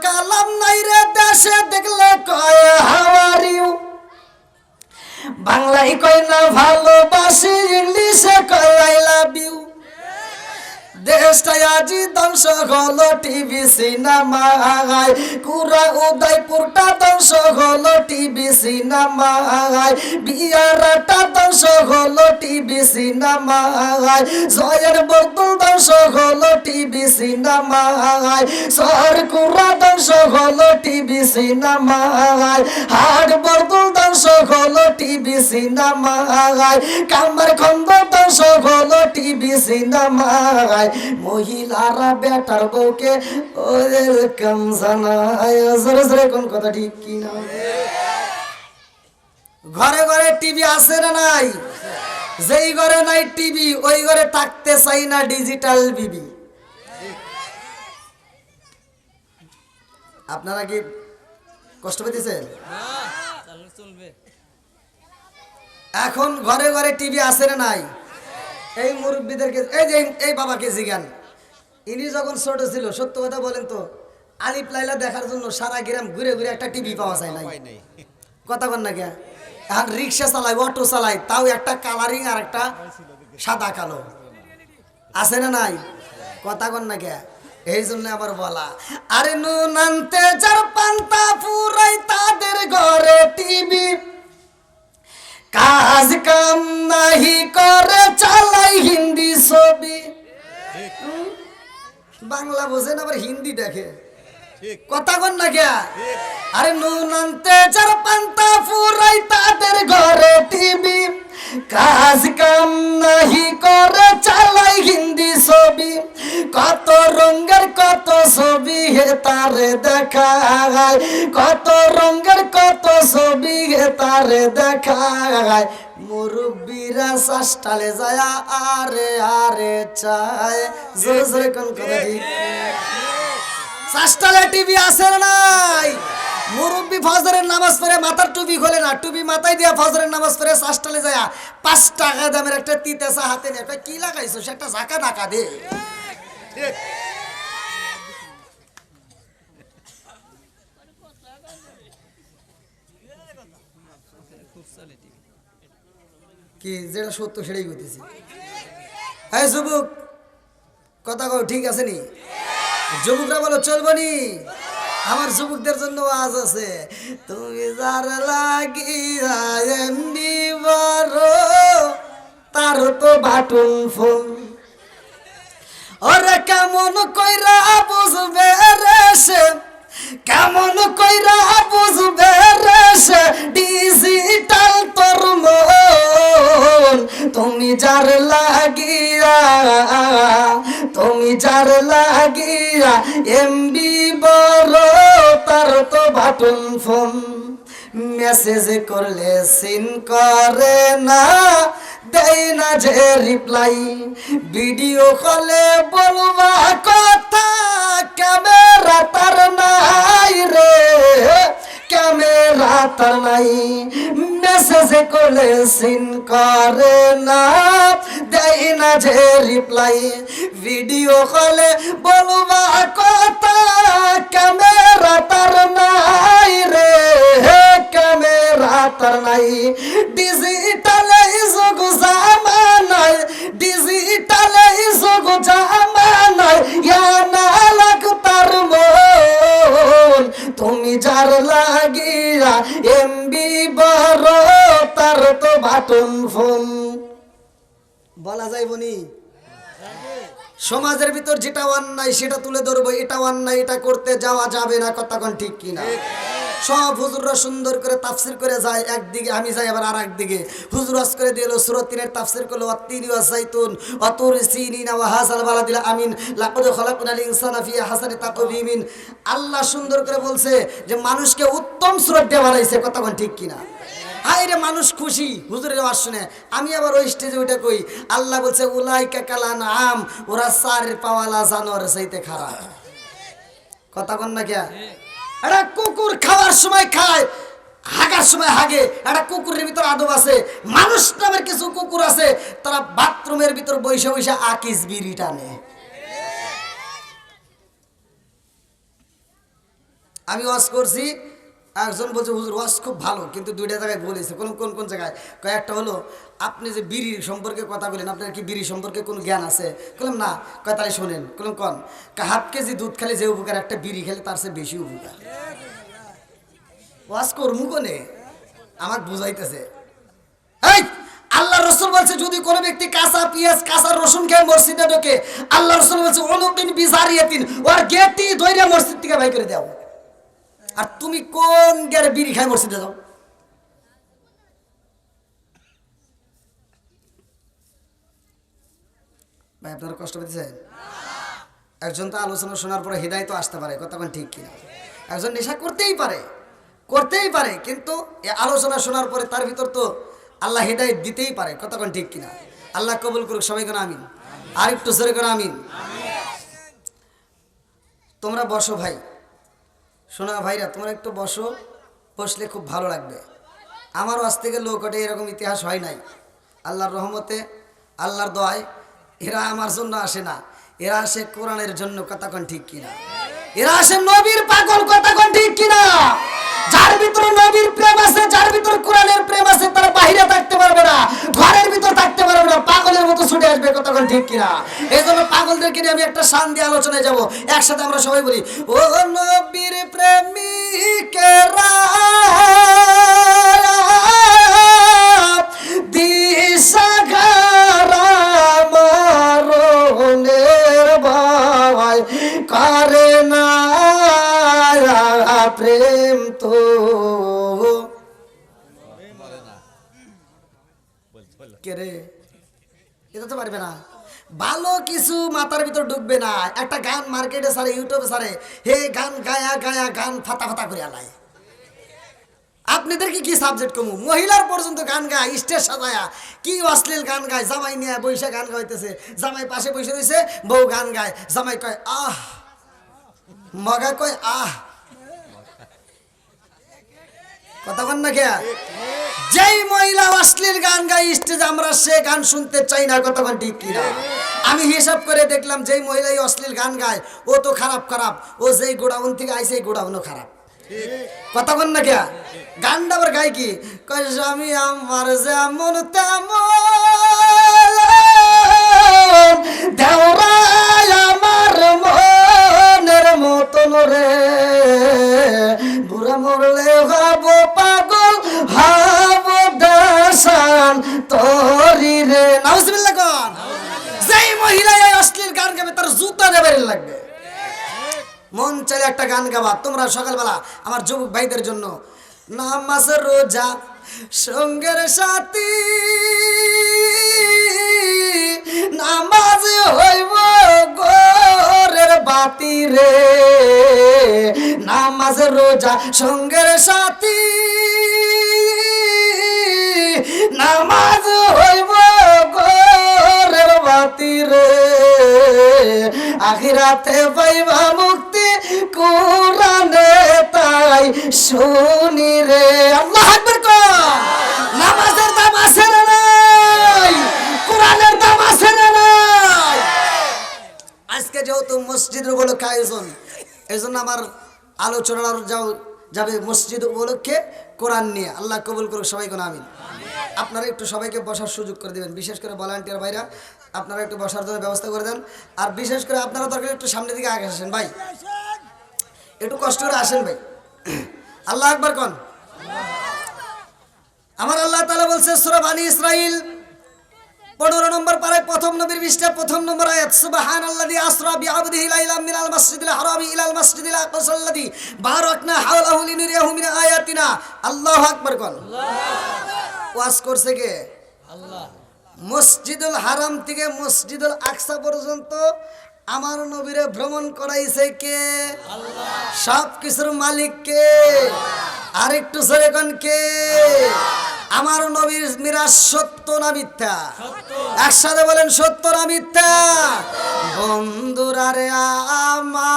কালাম নাই রে দেশে দেখলে কয় হাউ আর ইউ, বাংলায় কয় না ভালোবাসি, ইংলিশে কয় আই লাভ ইউ। দেশটা আজি ধ্বংস হলো টিভি সিনেমায়, কুরা উদয়পুরটা ধ্বংস হলো টিভি সিনেমায়, বিয়ারাটা ধ্বংস হলো টিভি সিনেমায়, জয়ের বদল ধ্বংস হলো টিভি সিনেমায়, শহর কুরা ধ্বংস হলো টিভি সিনেমায়, হাট বদল ধ্বংস হলো টিভি সিনেমায়, কামার খন্দ ধ্বংস হলো টিভি সিনেমায়। মহিলারা বেটার বউকে ওয়েলকাম জানায়, জোরে জোরে কোন কথা ঠিক কি না? ঘরে ঘরে টিভি আছে না নাই? যেই ঘরে নাই টিভি ওই ঘরে থাকতে চাই না ডিজিটাল বিবি। আপনারা কি কষ্ট পেতেছেন? এখন ঘরে ঘরে টিভি আছে না নাই? এই মুরব্বীদেরকে, এই যে এই বাবাকে জিজ্ঞান, ইনি যখন ছোট ছিল, সত্য কথা বলেন তো, আলিফ লাইলা দেখার জন্য সারা গ্রাম ঘুরে ঘুরে একটা টিভি পাওয়া যায় নাই। কথা বল না কে? এখন রিক্সা চালায়, অটো চালায়, তাও একটা কালারিং আর একটা সাদা কালো আছে না নাই? কথা বল না কে? এই জন্য আবার বলা, আরে নুন আনতে যার পান্তা ফুরাই তাদের ঘরে টিভি, কাজ কাম নাহি করে চালাই হিন্দি ছবি। বাংলা বোঝেন আবার হিন্দি দেখে, কথা কন না কে? আরে নুন আনতে যার পান্তা ফুরাই তাদের ঘরে টিভি, কাজ কাম নাহি করে চালাই হিন্দি ছবি, কত রঙের কত ছবি হে তারে দেখায়, কত রঙের কত ছবি হে তারে দেখায়, মুরব্বীরা সাস্টালে যায় আরে আরে চায়, জোরে জোরে কোন কথা ঠিক? সাস্টালে টিভি আছে না নাই? মুরব্বী ফজরের নামাজ পড়ে মাথার টুপি খোলে না, টুপি মাথায় দিয়া ফজরের নামাজ পড়ে সাস্টালে যায় 5 টাকা দামের একটা তিতেসা হাতে নিয়ে কয় কি লাগাইছো, সেটা ঝাঁকা ঢাকা দে। কি যেটা সত্য সেটাই করতেছি। এই যুবক কথা কও, ঠিক আছে নি? যুবকরা বলো চলবো নি? আমার যুবকদের জন্য আজ আছে, তুমি যার লাগিয়া এমনি বড় তার তো বাটন ফোন, ওরে কেমন কইরা বুঝবে রে সে, কেমন কইরা বুঝবে রে সে ডিজিটাল তোর মন, তুমি যার লাগিয়া, তুমি যার লাগিয়া এমবি বড় তার তো বাটন ফোন, মেসেজ করলে সিন করে না, দেয় না যে রিপ্লাই, ভিডিও কলে বলবা কথা ক্যামেরা তার নাই রে, ক্যামেরা তার নাই, মেসেজ করলে সিন করে না, দেয় না যে রিপ্লাই, ভিডিও কলে বলবা কথা ক্যামেরা তার নাই রে, ক্যামেরা তার নাই, ডিজিটালে যুগ জামানায়, ডিজিটালে যুগ জামানায় না লাগ তার মন, তুমি যার লাগিয়া এমবি বড় তার তো বাটন ফোন। বলা যায় বনি? সমাজের ভিতর যেটা অন্যায় সেটা তুলে ধরবো, এটা অন্যায়, এটা করতে যাওয়া যাবে না, কথা কোন ঠিক কিনা? সব হুজুররা সুন্দর করে তাফসির করে যায় একদিকে, আমি যাই আবার আর একদিকে। হুজুর আজ করে দিল সূরা ৩ এর তাফসির করলো, ওয়াত্তিনি ওয়াযাইতুন ওয়াতুর সিনিনা ওয়া হাযাল বালাদিল আমিন লাকাদ খালাকনাল ইনসানা ফি আহসানি তাকওয়িমিন। আল্লাহ সুন্দর করে বলছে যে মানুষকে উত্তম সুরত দিয়ে বানাইছে, কথা কোন ঠিক কিনা? হাই রে মানুষ খুশি হুজুরের আওয়াজ শুনে। আমি আবার ওই স্টেজে ওইটা কই, আল্লাহ বলছে উলাইকা কালান আম, ওরা চার পাওয়ালা জানোয়ার চাইতে খারাপ, কথা কোন না কে? একটা কুকুর খাওয়ার সময় খায়, হাগার সময় হাগে, একটা কুকুরের ভিতর আদব আছে। মানুষ নামের কিছু কুকুর আছে, তারা বাথরুমের ভিতর বৈশা বৈশা আকিস বিড়ি টানে। আমি ওয়াজ করছি, একজন বলছে হুজুর ওয়াজ খুব ভালো, কিন্তু দুইটা জায়গায় বলেছে। কোন কোন কোন জায়গায়? কয়েকটা হলো আপনি যে বিড়ি সম্পর্কে কথা বলেন, আপনার কি বিড়ি সম্পর্কে কোনো জ্ঞান আছে? বললাম না। কয় তাহলে শোনেন। বললাম কন? হাফ কেজি দুধ খেলে যে উপকার, একটা বিড়ি খেলে তার চেয়ে বেশি উপকার। ওয়াজ করমু কোনে? আমাকে বুঝাইতেছে। এই আল্লাহ রসুল বলছে যদি কোনো ব্যক্তি কাঁচা পেঁয়াজ কাঁচা রসুন খেয়ে মসজিদে ঢোকে, আল্লাহ রসুল বলছে অনুকিন বিজারিয়াতিন, ওর গেটটি ধইরা মসজিদ থেকে বাই করে দাও। আর তুমি কোন গেরে বিড়ি খাই মসজিদে যাও? ভাই আপনারা কষ্ট পেতেছেন? একজন তো আলোচনা শোনার পরে হৃদয় তো আসতে পারে, কথা ঠিক কিনা? একজন নেশা করতেই পারে, কিন্তু আলোচনা শোনার পরে তার ভিতর তো আল্লাহ হৃদয় দিতেই পারে, কথা ঠিক কিনা? আল্লাহ কবুল করুক, সবাই করে আমিন। আর একটু জোরে করে আমিন। তোমরা বসো ভাই, শোনা ভাইরা, তোমরা একটু বসো, বসলে খুব ভালো লাগবে। আমারও আজ থেকে লোক ওঠে এরকম ইতিহাস হয় নাই। আল্লাহর রহমতে, আল্লাহর দোয়ায় এরা আমার জন্য আসে না, এরা আসে কোরআনের জন্য, কথা ঠিক কিনা? এরা আসে নবীর পাগল, কথা ঠিক কিনা? যার ভিতরে নবীর প্রেম আছে, যার ভিতরে কোরআনের প্রেম আছে, তারা বাইরে থাকতে পারবে না, ঘরের ভিতর থাকতে পারবে না, পাগলের মতো ছুটে আসবে, কথা ঠিক কিনা? এই জন্য পাগলদেরকে নিয়ে আমি একটা শান দিয়ে আলোচনায় যাবো। একসাথে আমরা সবাই বলি, ও নবীর প্রেমিকেরা দিশাহারা মরণের ভয় করে না প্রেম তো কে রে? এটা তো পারবে না, ভালো কিছু মাথার ভিতর ঢুকবে না। একটা গান মার্কেটে সারে, ইউটিউবে সারে, হে গান গায়া গায়া গান ফাতা ফাতা করে আলায়। আপনাদেরকে কি সাবজেক্ট কমু? মহিলার পর্যন্ত গান গায়, স্টেজ সাজায়া, কি অশ্লীল গান গায়। জামাই নিয়ে বৈশা গান গাইতেছে, জামাই পাশে বসে রয়েছে, বউ গান গায়, জামাই কয় আহ, মগা কয় আহ, কথা বল না খেয়া? যেই মহিলা অশ্লীল গান গায় স্টেজে, আমরা সে গান শুনতে চাই না, কথা ঠিক কিনা? আমি হিসাব করে দেখলাম, যেই মহিলা অশ্লীল গান গায় ও তো খারাপ, ও যেই গোডাউন থেকে আইছে এই গোডাউনও খারাপ, কথা বল না খেয়া? গানটা আবার গায় কি? কয় স্বামী আমার যেমন তেমন, দেওরাই আমার মনের মতন রে, বুড়া মরলে হব পাগল, হব দেশান তরি রে। নাউজুবিল্লাহ কোন? যেই মহিলা এই অশ্লীল গান গাবে তার জুতা দেবে লাগবে। মন চাইলে একটা গান গাবা তোমরা সকালবেলা আমার যুবক ভাইদের জন্য, নামাজ রোজা সঙ্গের সাথী, নামাজ হইব গোরের বাতি রে, নামাজ রোজা সঙ্গের সাথী, নামাজ হইব গোরের বাতি রে, আখিরাতে পাইবা মুক্তি কোরআনে তাই শুনি রে। আল্লাহু আকবার কর। নামাজের দাম আছে না নাই? কোরআনের দাম আছে না নাই? আজকে যেহেতু মসজিদের উপলক্ষে আয়োজন, এই জন্য আমার আলোচনা যাবে মসজিদ উপলক্ষে কোরআন নিয়ে। আল্লাহ কবুল করুক, সবাই কোন আমিন। আপনারা একটু সবাইকে বসার সুযোগ করে দেবেন, বিশেষ করে ভলান্টিয়ার ভাইরা আপনারা একটু বসার জন্য ব্যবস্থা করে দেন। আর বিশেষ করে আপনারা দরকার একটু সামনের দিকে আগে আসেন ভাই, একটু কষ্ট করে আসেন ভাই। আল্লাহ আকবার কোন? আমার আল্লাহ তাআলা বলছে সূরা বনী ইসরাইল 15 নম্বর পারায় প্রথম নবীর পৃষ্ঠা 1 নম্বর আয়াত, সুবহানাল্লাযী আসরা বিআবদিহি লাইলাম মিনাল মাসজিদিল হারামি ইলাল মাসজিদিল আকসাল্লাযী বারাকনা হাওলাহু লিনুরিয়াহু মিন আয়াতিনা। আল্লাহু আকবার কোন? ওয়াজ করছে কে? আল্লাহ। মসজিদুল হারাম থেকে মসজিদুল আকসা পর্যন্ত আমার নবীরে ভ্রমণ করাইছে কে? আল্লাহ। সব কিছুর মালিক কে? আরেকটু জোরে কোন কে? আমার নবীর মিরাজ সত্য না মিথ্যা? একসাথে বলেন সত্য না মিথ্যা? বন্ধুরা রে আমার,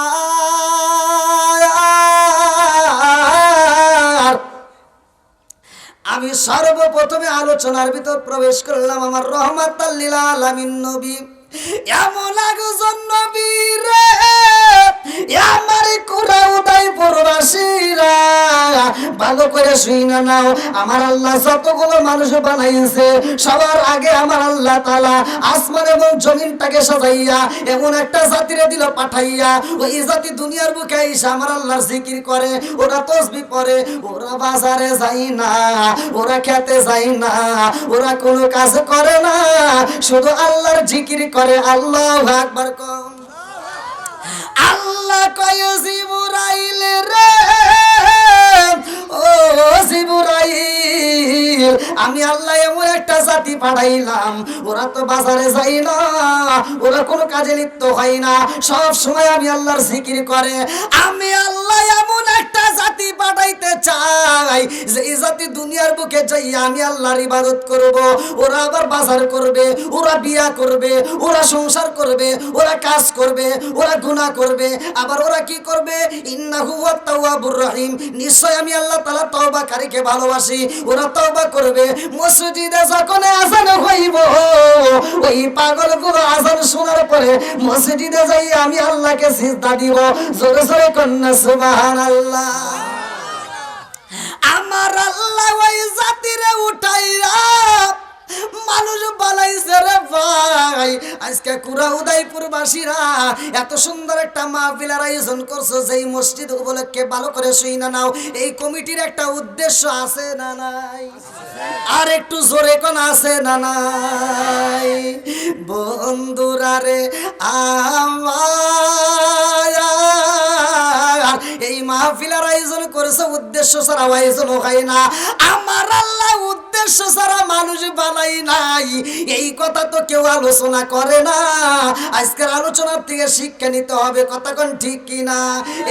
আমি সর্বপ্রথমে আলোচনার ভিতর প্রবেশ করলাম আমার রহমাতাল লিল আলামিন নবী, এমন একজন নবী রে, আমার কুরা উদয়পুরবাসী ভালো করে শুইনা নাও, আমার আল্লাহ যতগুলো মানুষ বানাইছে সবার আগে আমার আল্লাহ তাআলা আসমান এবং জমিনটাকে সাজাইয়া এমন একটা জাতিরে দিল পাঠাইয়া, ওই জাতি দুনিয়ার বুকে এসে আমার আল্লাহর জিকির করে, ওরা তাসবিহ পড়ে, ওরা বাজারে যায় না, ওরা খেতে যায় না, ওরা কোনো কাজ করে না, শুধু আল্লাহর জিকির করে। আল্লাহু আকবার কোন। আল্লাহ কয় জিবরাইল রে, ও জিবরাইল, আমি আল্লাহ এমন একটা জাতি পাঠাইলাম, ওরা তো বাজারে যায় না, ওরা কোনো কাজে লিপ্ত হয় না, সব সময় আমি আল্লাহর জিকির করে। আমি আল্লাহ এমন একটা জাতি পাঠাইতে চাই যে এই জাতি দুনিয়ার বুকে যাইয়া আমি আল্লাহর ইবাদত করব, ওরা আবার বাজার করবে, ওরা বিয়া করবে, ওরা সংসার করবে, ওরা কাজ করবে, ওরা গুনাহ করবে, আবার ওরা কি করবে, ইন্নাহু ওয়াত তাওয়াবুর রহিম, নিশ্চয় আমি আল্লাহ তাআলা তওবাকারীকে ভালোবাসি। ওরা তওবা করবে, মসজিদে যখন আযান হইব ওই পাগলগুলো আযান শোনার পরে মসজিদে যাই আমি আল্লাহকে সিজদা দিব। জোরে জোরে কন্না সুবহানাল্লাহ। আমার আল্লাহ ওই জাতিরে উঠাইরা মানুষ বানাইছে রে ভাই। আজকে কুড়া উদয়পুর বাসীরা এত সুন্দর একটা মাহফিলের আয়োজন করছো, যেই মসজিদ উপলক্ষে ভালো করে শুই না নাও, এই কমিটির একটা উদ্দেশ্য আছে না নাই? আর একটু জোরে কোন আছে না নাই? বন্ধুরা রে আমার এই মাহফিলের আয়োজন করেছে উদ্দেশ্য ছাড়া আয়োজন হয় না। আমার আল্লাহ উদ্দেশ্য ছাড়া মানুষ বানাই নাই, এই কথা তো কেউ আলোচনা করে না। আজকের আলোচনার থেকে শিক্ষা নিতে হবে, কথা কোন ঠিক কিনা?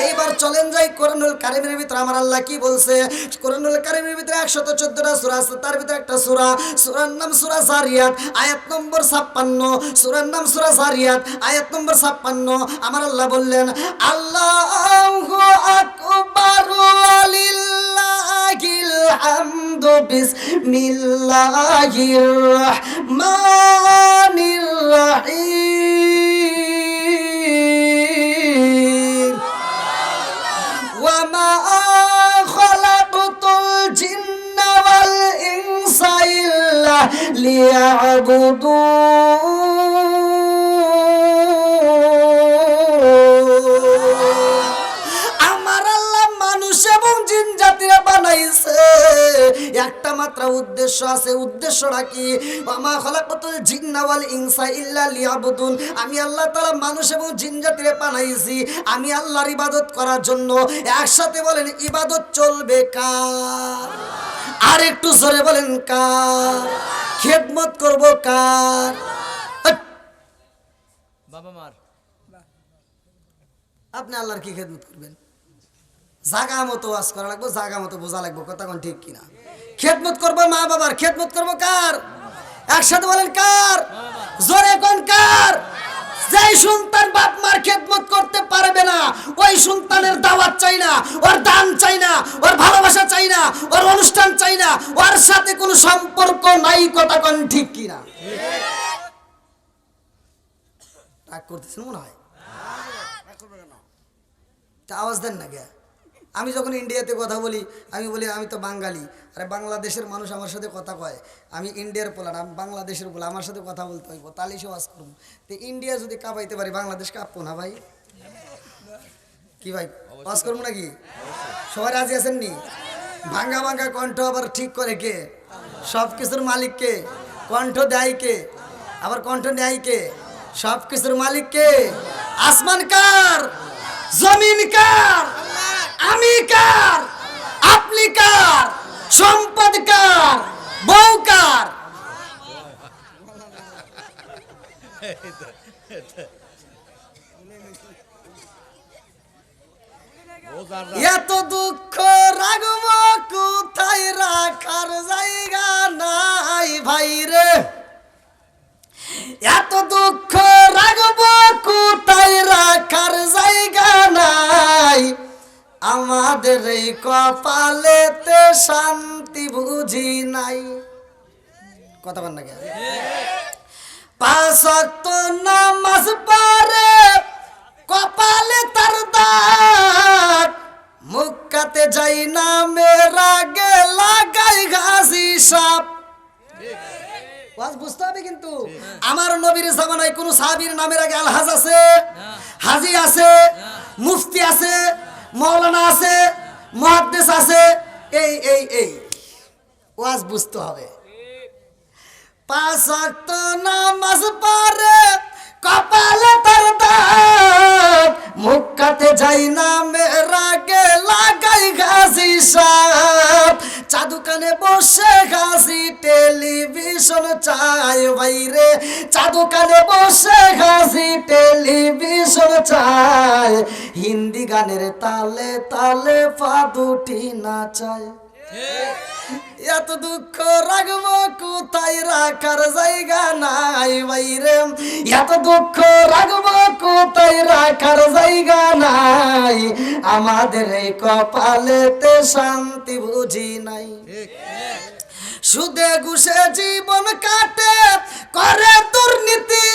এইবার চলেন যাই কোরআনুল কারীমের ভিতরে আমার আল্লাহ কি বলছে। কোরআনুল কারীমের ভিতরে 114টা সূরা আছে, তার ভিতরে একটা সূরার নাম সূরা জারিয়াত, আয়াত নম্বর 56। সূরার নাম সূরা জারিয়াত, আয়াত নম্বর 56। আমার আল্লাহ বললেন, আল্লাহু আকবার ওয়ালিল্লাহিল হামদু বিসমিল্লাহির রহমানির রহিম ওয়া মা খালাকতুল জিন্না ওয়াল ইনসা ইল্লা লিয়াবুদুন। আমার আল্লাহ মানুষ এবং জিন জাতিরা বানাইছে, একটা মাত্র উদ্দেশ্য আছে। উদ্দেশ্যটা কি? ওয়া খালাকাতুল জিন্না ওয়াল ইনসা ইল্লা লিয়াবুদুন। আমি আল্লাহ তাআলা মানুষ এবং জিন জাতিরে বানাইছি আমি আল্লাহর ইবাদত করার জন্য। একসাথে বলেন, ইবাদত চলবে কার? আর একটু জোরে বলেন, কার? খেদমত করব কার? বাবা মার। আপনি আল্লাহর কি খেদমত করবেন? জাগা মতো ওয়াজ করা লাগবে, জাগা মতো বোঝা লাগবে, কথা কোন ঠিক কিনা? খেদমত করবো মা বাবার, খেদমত করবো কার? একসাথে বলেন, কার? জোরে কোন কার? যেই সন্তান বাপ মার খেদমত করতে পারবে না, ওই সন্তানের দাওয়াত চাই না, ওর দান চাই না, ওর ভালোবাসা চাই না, ওর অনুষ্ঠান চাই না, ওর সাথে কোনো সম্পর্ক নাই, কথা কোন ঠিক কিনা? রাগ করতেছেন মনে হয়? আওয়াজ দেন না কে? আমি যখন ইন্ডিয়াতে কথা বলি আমি বলি আমি তো বাঙালি, আরে বাংলাদেশের মানুষ আমার সাথে কথা কয়, আমি ইন্ডিয়ার পোলার, আমি বাংলাদেশের পোলা, আমার সাথে কথা বলতে হইব, তাহলে সে ওয়াজ করবো। তো ইন্ডিয়া যদি কাঁপাইতে পারি, বাংলাদেশ কাঁপবো না ভাই? কি ভাই, ওয়াজ করবো নাকি? সবাই রাজি আছেন নি? ভাঙ্গা ভাঙ্গা কণ্ঠ আবার ঠিক করে কে? সব কিছুর মালিক কে? কণ্ঠ দেয় কে? আবার কণ্ঠ নেয় কে? সব কিছুর মালিক কে? আসমান কার? জমিন কার? আমি কার? আপনি কার? সম্পদ কার? বউ কার? এত দুঃখ রাগব কোথায় রাখার জায়গা নাই ভাই রে, এত দুঃখ রাগব কোথায় রাখার জায়গা নাই, আমাদের এই কপালেতে শান্তি বুঝি নাই। কথা বল না কে? 5 ওয়াক্ত নামাজ পড়ে কপালে তার দাগ, মুক্কাতে যাই না মেরা গে লাগাই ঘাসি সাপ। ওয়াজ বুঝতে হবে কিন্তু আমার নবীর জামানায় কোন সাহাবীর নামের আগে আলহাজ আছে, হাজী আছে, মুফতি আছে, মাওলানা আছে, মুহাদ্দিস আছে, এই ওয়াজ বুঝতে হবে। পাঁচ ওয়াক্ত নামাজ পড়ে কপালে তার দাগ, মুক্কাতে যাই না মেরা গে লাগাই ঘাসি সাপ। চা দোকানে বসে ঘাসি টেলিভিশন চাই বাইরে, চা দোকানে বসে ঘাসি টেলিভিশন চাই, হিন্দি গানের তালে তালে পা দুটি নাচায়। এত দুঃখ রাখবো কোথায় রাখার জায়গা নাই বাইরে, এত দুঃখ রাখবো কোথায় রাখার জায়গা নাই, আমাদের এই কপালেতে শান্তি বুঝি নাই। সুদে ঘুষে জীবন কাটে করে দুর্নীতি,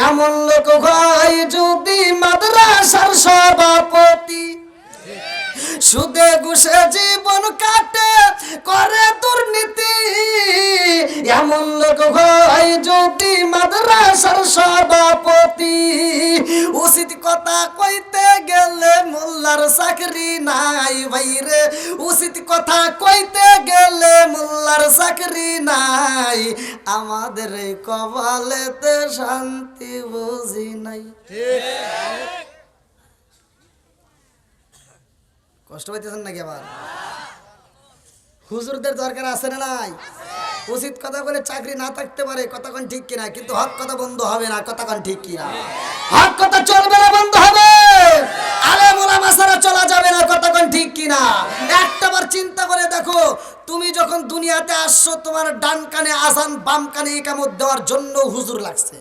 এমন লোক হয় যদি মাদ্রাসার সভাপতি। সুদে ঘুষে জীবন কাটে করে দুর্নীতি, এমন লোক হয় যদি মাদ্রাসার সভাপতি। উচিত কথা কইতে গেলে মোল্লার চাকরি নাই ভাইরে, উচিত কথা কইতে গেলে মোল্লার চাকরি নাই, আমাদের এই কপালেতে শান্তি বুঝি নাই। কষ্ট পাইতেছেন নাকি? আবার হুজুরদের দরকার আছে না নাই? উচিত কথা বলে চাকরি না থাকতে পারে, কথা কোন ঠিক কিনা, কিন্তু হক কথা বন্ধ হবে না, কথা কোন ঠিক কিনা? হক কথা চলবে না, বন্ধ হবে। আলেম ওলামা ছাড়া চলা যাবে না, কথা কোন ঠিক কিনা? একটাবার চিন্তা করে দেখো, তুমি যখন দুনিয়াতে আসছো তোমার ডান কানে আজান বাম কানে ইকামত দেওয়ার জন্য হুজুর লাগছে।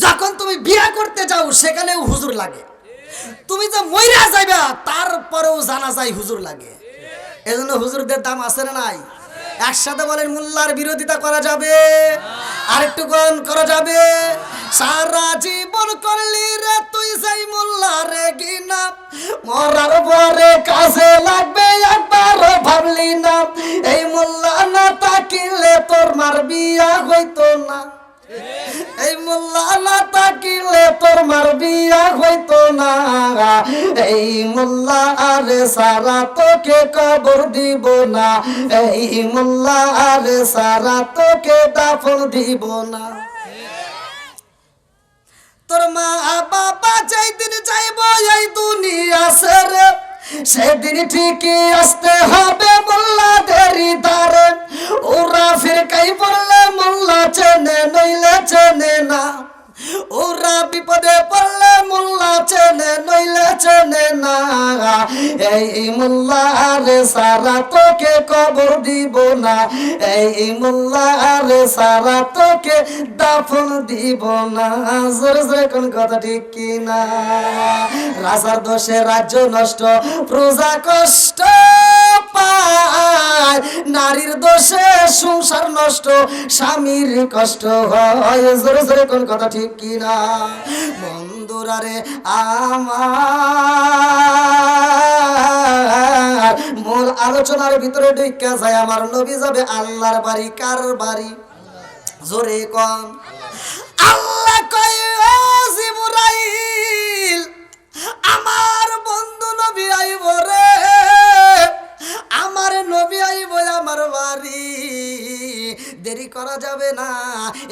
যখন তুমি বিয়ে করতে যাও সেখানেও হুজুর লাগে। তুমি যে মইরা যাইবা তারপরেও জানাজায় হুজুর লাগে। এজন্য হুজুরদের দাম আছে না নাই? একসাথে বলেন মোল্লার বিরোধিতা করা যাবে? আরেকটু গান করা যাবে? সারা জীবন করলি রে তুই সেই মোল্লারে গিনা, মরার পরে কাজে লাগবে একবারও ভাবলি না, এই মোল্লা না তাকিলে তোর মার বিয়া হইতো না, এই মোল্লা না তাকিলে তোর মার বিয়া হইতো না, এই মোল্লা আরে সারা তোকে কবর দিব না, এই মোল্লা আরে সারা তোকে দাফন দিব না। তোর মা বাবা যেই দিন যাইব এই দুনিয়া ছেড়ে, সেদিন ঠিকই আসতে হবে মোল্লাদেরই দ্বারে, ওরা ফিরকাই পড়লে মোল্লা চেনে নইলে চেনে না, ওরা বিপদে পড়লে মোল্লা চেনে নইলে চেনে না, এই মোল্লা আরে সারা তোকে কবর দিব না, এই মোল্লা আরে সারা তোকে দাফন দিব না। জোরে জোরে কোন কথা ঠিক কিনা? রাজার দোষে রাজ্য নষ্ট, প্রজা কষ্ট পায়, নারীর দোষে সংসার নষ্ট, স্বামীর কষ্ট হয়। জোরে জোরে কোন কথা ঠিক কিনা? বন্ধুরা রে আমার মূল আলোচনার ভিতরে ঢুইকা যায়, আমার নবী যাবে আল্লাহর বাড়ি। কার বাড়ি? জোরে কোন। আল্লাহ কয় ও জিবরাইল, আমার বন্ধু নবী আইব রে, আমার নবী আইব আমার বাড়ি, দেরি করা যাবে না,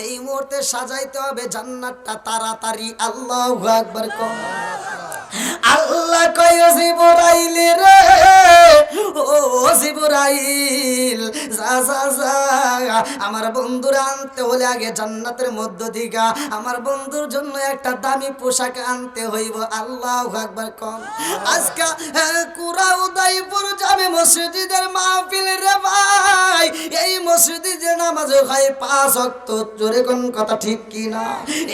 এই মুহূর্তে সাজাইতে হবে জান্নাতটা তাড়াতাড়ি। আল্লাহু আকবার কও। আল্লাহ কয় জিবরাইল রে, ও জিবরাইল যা যা যা, আমার বন্ধুর আনতে হলে আগে জান্নাতের মধ্য থেকে আমার বন্ধুর জন্য একটা দামি পোশাক আনতে হইব। আল্লাহু আকবার কও। আজকে কুরাউদাইপুর যাবে মসজিদের মাহফিল রে ভাই, এই মসজিদে যে নামাজ হয় 5 ওয়াক্ত, জোরে কোন কথা ঠিক কিনা?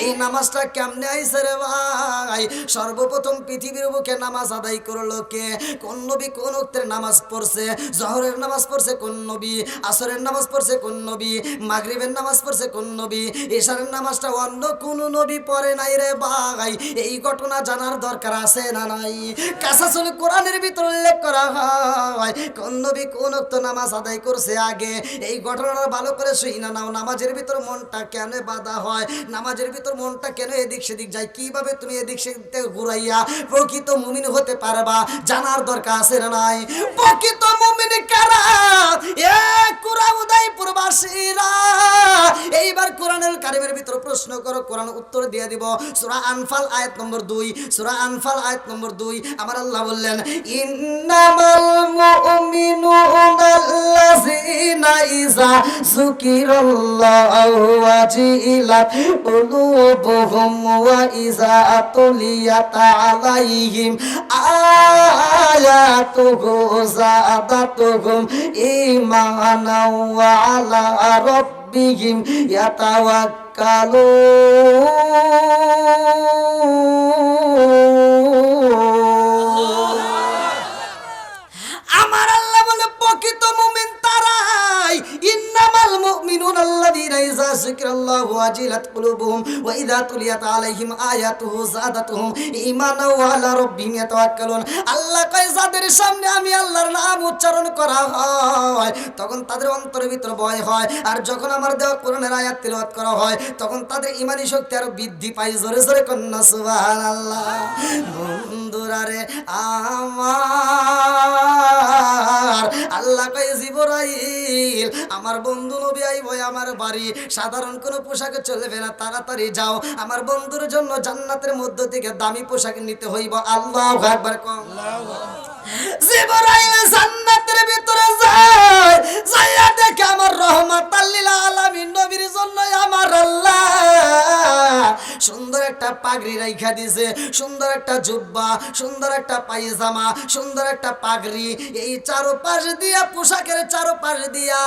এই নামাজটা কেমনে আইছে রে ভাই? সর্বপ্রথম পৃথিবীর বুকে নামাজ আদায় করলো কে? কোন নবী কোন ওয়াক্তের নামাজ পড়ছে? জহরের নামাজ পড়ছে কোন নবী, আসরের নামাজ পড়ছে কোন নবী, মাগরিবের নামাজ পড়ছে কোন নবী, এশারের নামাজটা অন্য কোন নবী পড়ে নাই রে ভাই। এই ঘটনা জানার দরকার আছে না নাই? কাসাসুল কোরআনের ভিতর উল্লেখ করা হয় কোন নবী কোন ওয়াক্ত নামাজ আদায় করছে আগে। এই ঘটনাটা ভালো করে শুই না নাও। নামাজের ভিতর মনটা কেন বাধা হয়, নামাজের ভিতর মনটা কেন এদিক সেদিক যায়, কিভাবে তুমি এদিক সেদিক থেকে ঘুরাইয়া প্রকৃত মুমিন হতে পারবা জানার দরকার আছে না নাই? প্রকৃত মুমিন কারা? এ কুরা উদয়পুর বাসীরা এইবার কোরআনুল কারীমের ভিতর প্রশ্ন করো, কোরআন উত্তর দিয়ে দিব। সূরা আনফাল আয়াত নম্বর 2, সূরা আনফাল আয়াত নম্বর 2 আমার আল্লাহ বললেন ইন্নামাল মুমিনুনা আল্লাযীনা ইযা যুকিরাল্লাহু ওয়াজিলাত কুলুবুহুম ওয়া ইযা তুলিয়াত আলাইহিম আয়াতুহু যাদাতুহুম ঈমানাও ওয়া আলা রাব্বিহিম ইয়াতাওয়াক্কালুন। আমার আল্লাহ বলে প্রকৃত মুমিন তারাই। ইন্নামাল মুমিনুনা আল্লাযীনা ইযা যিকরাল্লাহু ওয়াজিলাত কুলুবুহুম ওয়া ইযা তুলিয়াত আলাইহিম আয়াতুহু যাদাতুহুম ঈমানাও ওয়া আলা রাব্বিহিম ইয়াতাওয়াক্কালুন। আল্লাহ কয় যাদের সামনে আমি আল্লাহর নাম উচ্চারণ করা হয় তখন তাদের অন্তরের ভিতর ভয় হয়, আর যখন আমার দেওয়া কোরআনের আয়াত তিলাওয়াত করা হয় তখন তাদের ঈমানি শক্তি আরো বৃদ্ধি পায়। জোরে জোরে কন্না সুবহানাল্লাহ। বন্ধুরা রে আমার আল্লাহ কয় জিবরাইল আমার বন্ধু নবী আইব আমার বাড়ি, সাধারণ কোনো পোশাকে চলবে না, তাড়াতাড়ি যাও, আমার বন্ধুর জন্য জান্নাতের মধ্য থেকে দামি পোশাক নিতে হইব। আল্লাহু আকবার। জিবরাইল জান্নাতের ভিতরে যায়, যাইয়া দেখে আমার রহমাতাল লিল আলামিন নবীর জন্য আমার আল্লাহ সুন্দর একটা পাগড়ি রাইখা দিয়েছে, সুন্দর একটা জুব্বা, সুন্দর একটা পায়জামা, সুন্দর একটা পাগড়ি। এই চারপাশ দিয়া পোশাকের চারপাশ দিয়া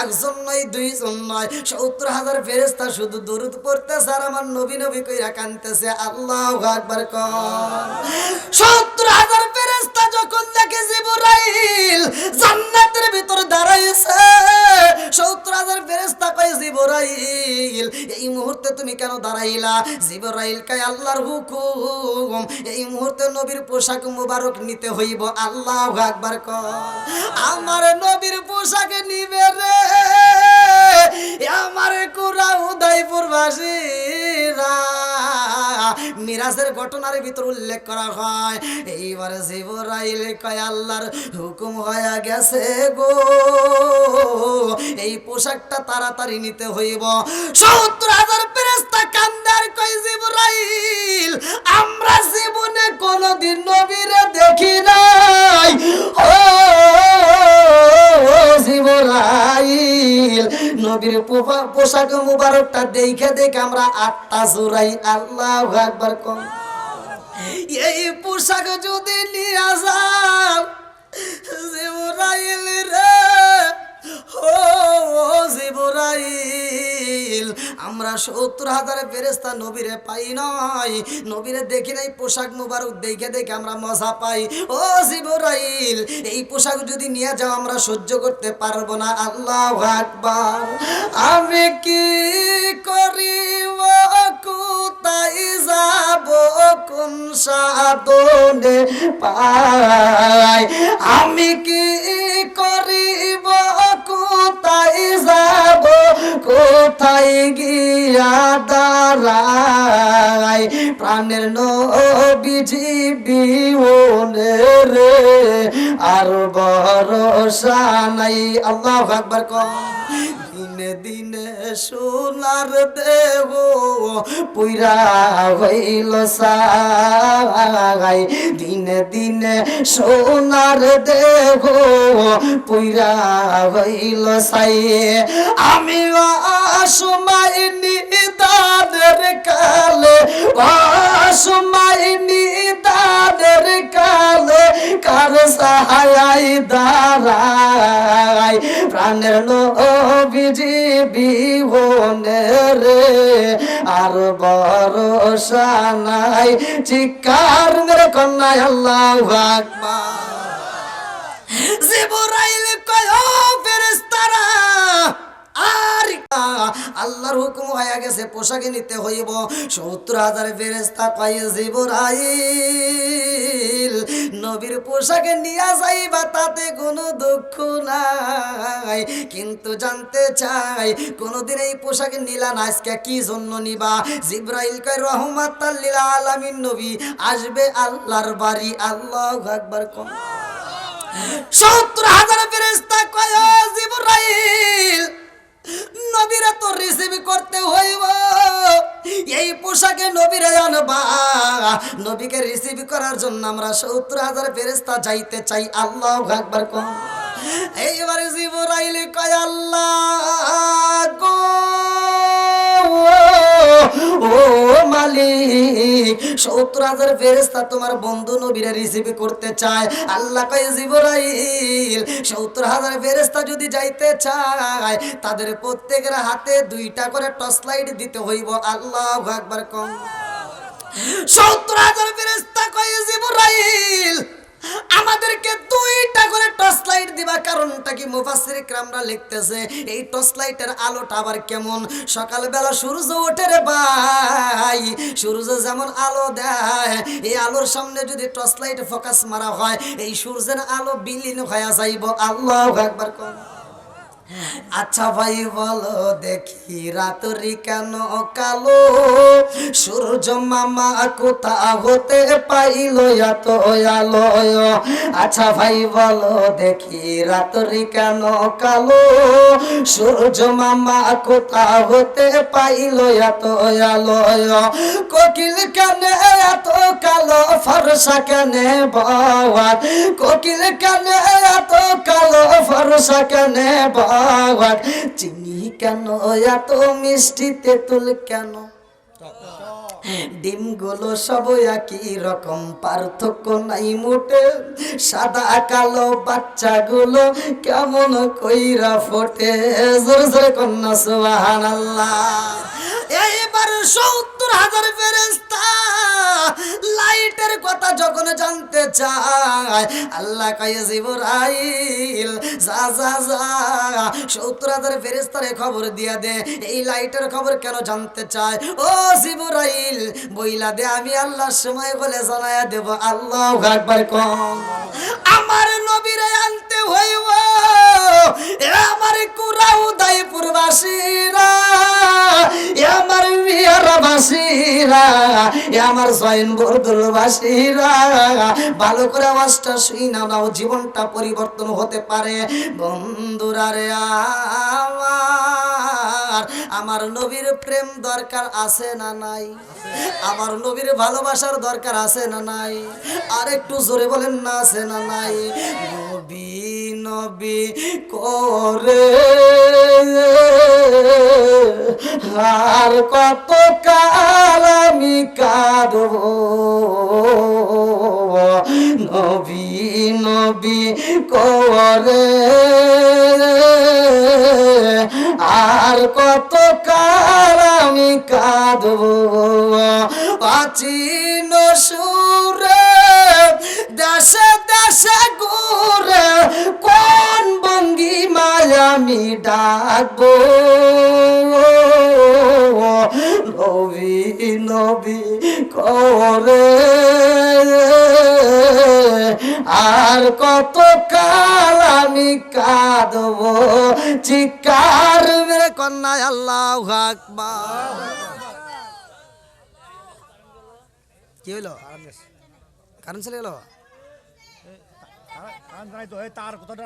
একজন নয় দুইজন নয় ৭০,০০০ ফেরেশতা শুধু দরুদ পড়তেছে আর আমার নবী নবী কইরা কাঁদতেছে। আল্লাহু আকবার। ৭০,০০০ ফেরেশতা যখন দেখে জিবরাইল জান্নাতের ভিতর দাঁড়াইছে, ৭০,০০০ ফেরেশতা কয় জিবরাইল এই মুহূর্তে তুমি কেন দাঁড়াইলা? জিবরাইল কয় আল্লাহর হুকুম, এই মুহূর্তে নবীর পোশাক মুবারক নিতে হইব। আল্লাহু আকবার। আমার নবীর পোশাক নিবে রে আমার কুরা উদয়পুর বাসীরা। মিরাজের ঘটনার ভিতর উল্লেখ করা হয় এইবারে জিবরাইল কয় আল্লাহর হুকুম হয়ে গেছে গো, এই পোশাকটা তাড়াতাড়ি নিতে হইব। ৭০,০০০ ফেরেশতা কান্দে আর কয় জিবরাইল আমরা জীবনে কোনদিন নবীরে দেখি নাই। ও জিবরাইল নবীর পোশাক মুবারকটা দেখে দেখে আমরা আত্মা জুড়াই। আল্লাহু আকবার। এই পোশাক যদি নিয়ে যাও জিবরাইল রে, ও জিবরাইল আমরা ৭০,০০০ ফেরেশতা নবীরে পাই নাই, নবীরে দেখি নাই, পোশাক মুবারক দেখে দেখে আমরা মজা পাই। ও জিবরাইল এই পোশাক যদি নিয়ে যাও আমরা সহ্য করতে পারবো না। আল্লাহু আকবার। আমি কি করিব কোথায় যাব কোন সাধনে পাই, আমি কি করিব কোথায় যাব কোথায় গিয়া দাঁড়াই, প্রাণের নবীজি বিহনে রে আর ভরসা নাই। আল্লাহু আকবার। দিনে দিনে সোনার দেহ পুইরা হইল সাই, দিনে দিনে সোনার দেহ পুইরা হইল সাই। আমি অসময় নিদানের কালে, অসময় নিদানের কালে কার সাহায় দাঁড়াই, প্রাণের নবীজি বিহনে রে আর ভরসা নাই। চিৎকার মেরে কন্যায় আল্লাহু আকবার। জিবরাইল কয় ও ফেরেশতারা, আর আল্লাহর হুকুম হয়ে গেছে পোশাকে নিতে হইব। 70,000 ফেরেশতা কয় জিবরাইল নবীর পোশাকে নিয়ে যাইবা তাতে কোনো দুঃখ নাই, কিন্তু জানতে চাই কোনদিন এই পোশাকে নিলা না, আজকে কি জন্য নিবা? জিবরাইল কয় রহমাতাল লিল আলামিন নবী আসবে আল্লাহর বাড়ি। আল্লাহু আকবার। 70,000 ফেরেশতা কয় ও জিবরাইল নবীরা তো রিসিভ করতে হইব, এই পোশাকে নবীরা আনবা। নবীকে রিসিভ করার জন্য আমরা 70,000 ফেরেশতা যাইতে চাই। আল্লাহু আকবার। এইবারে জিবরাইল কয় আল্লাহ গো ও মালিক, 70,000 ফেরেশতা তোমার বন্ধু নবীরা রিসিভ করতে চায়। আল্লাহ কয় জিবরাইল 70,000 ফেরেশতা যদি যাইতে চায় তাদের প্রত্যেকের হাতে 2টা করে টর্চ লাইট দিতে হইব। আল্লাহু আকবার। 70,000 ফেরেশতা কয় জিবরাইল আমাদেরকে 2টা করে টর্চ লাইট দিবা, কারণটা কি? মুফাসসির ইকরামরা লিখতেছে এই টর্চ লাইটের আলোটা আবার কেমন? সকালবেলা সূর্য ওঠে রে ভাই, সূর্য যেমন আলো দেয়, এই আলোর সামনে যদি টর্চ লাইট ফোকাস মারা হয় এই সূর্যের আলো বিলীন হয়ে যাইব। আল্লাহু আকবার। আচ্ছা ভাই বলো দেখি রাত্রি কেন কালো, সূর্য মামা কোথা হতে পাইল এত আলো? আচ্ছা ভাই বলো দেখি রাত্রি কেন কালো, সূর্য মামা কোথা হতে পাইল এত আলো? কোকিল কেন এত কালো, ফর্সা কেন বাবা, কোকিল কেন এত কালো, ফর্সা কেন বাবা, চিনি কেন এত মিষ্টি, তেঁতুল কেন, ডিমগুলো সব একই রকম, পার্থক্য নাই মোটে, সাদা কালো বাচ্চাগুলো কেমন কইরা ফোটে। জোরে জোরে কন্যা সুবহানাল্লাহ। এইবার 70,000 ফেরেশতা লাইটের কথা যখন জানতে চায় আল্লাহ কয় জিবরাইল যা যা যা 70,000 ফেরেশতারে খবর দিয়া দে এই লাইটের খবর কেন জানতে চায়। ও জিবরাইল বইলা দে, আমি আল্লাহর সময় বলে জানায়া দেব। আল্লাহু আকবার। কম আমার নবীরে আনতে হইব, আমার কুরাউ দাইপুরবাসীরা, আমার বিহারবাসীরা, আমার জয়েন বরদুলবাসীরা ভালো করে আওয়াজটা শুই নাও, জীবনটা পরিবর্তন হতে পারে। বন্ধুরা রে আমার নবীর প্রেম দরকার আছে না নাই? আমার নবীর ভালোবাসার দরকার আছে না নাই? আর একটু জোরে বলেন না, আছে না নাই? নবী নবী করে আর কত কাল আমি কাঁদব, নবী নবী করে আর কত কাল আমি কাঁদব, অচিন সুরে দেশে দেশে ঘুরে কোন ভঙ্গিমায় আমি ডাকবো, নবী নবী করে আর কত কাল আমি কাঁদব, চিৎকার মেরে কন্যা আল্লাহু আকবার। কি হইলো? কারণ চলে গেল। তার কথাটা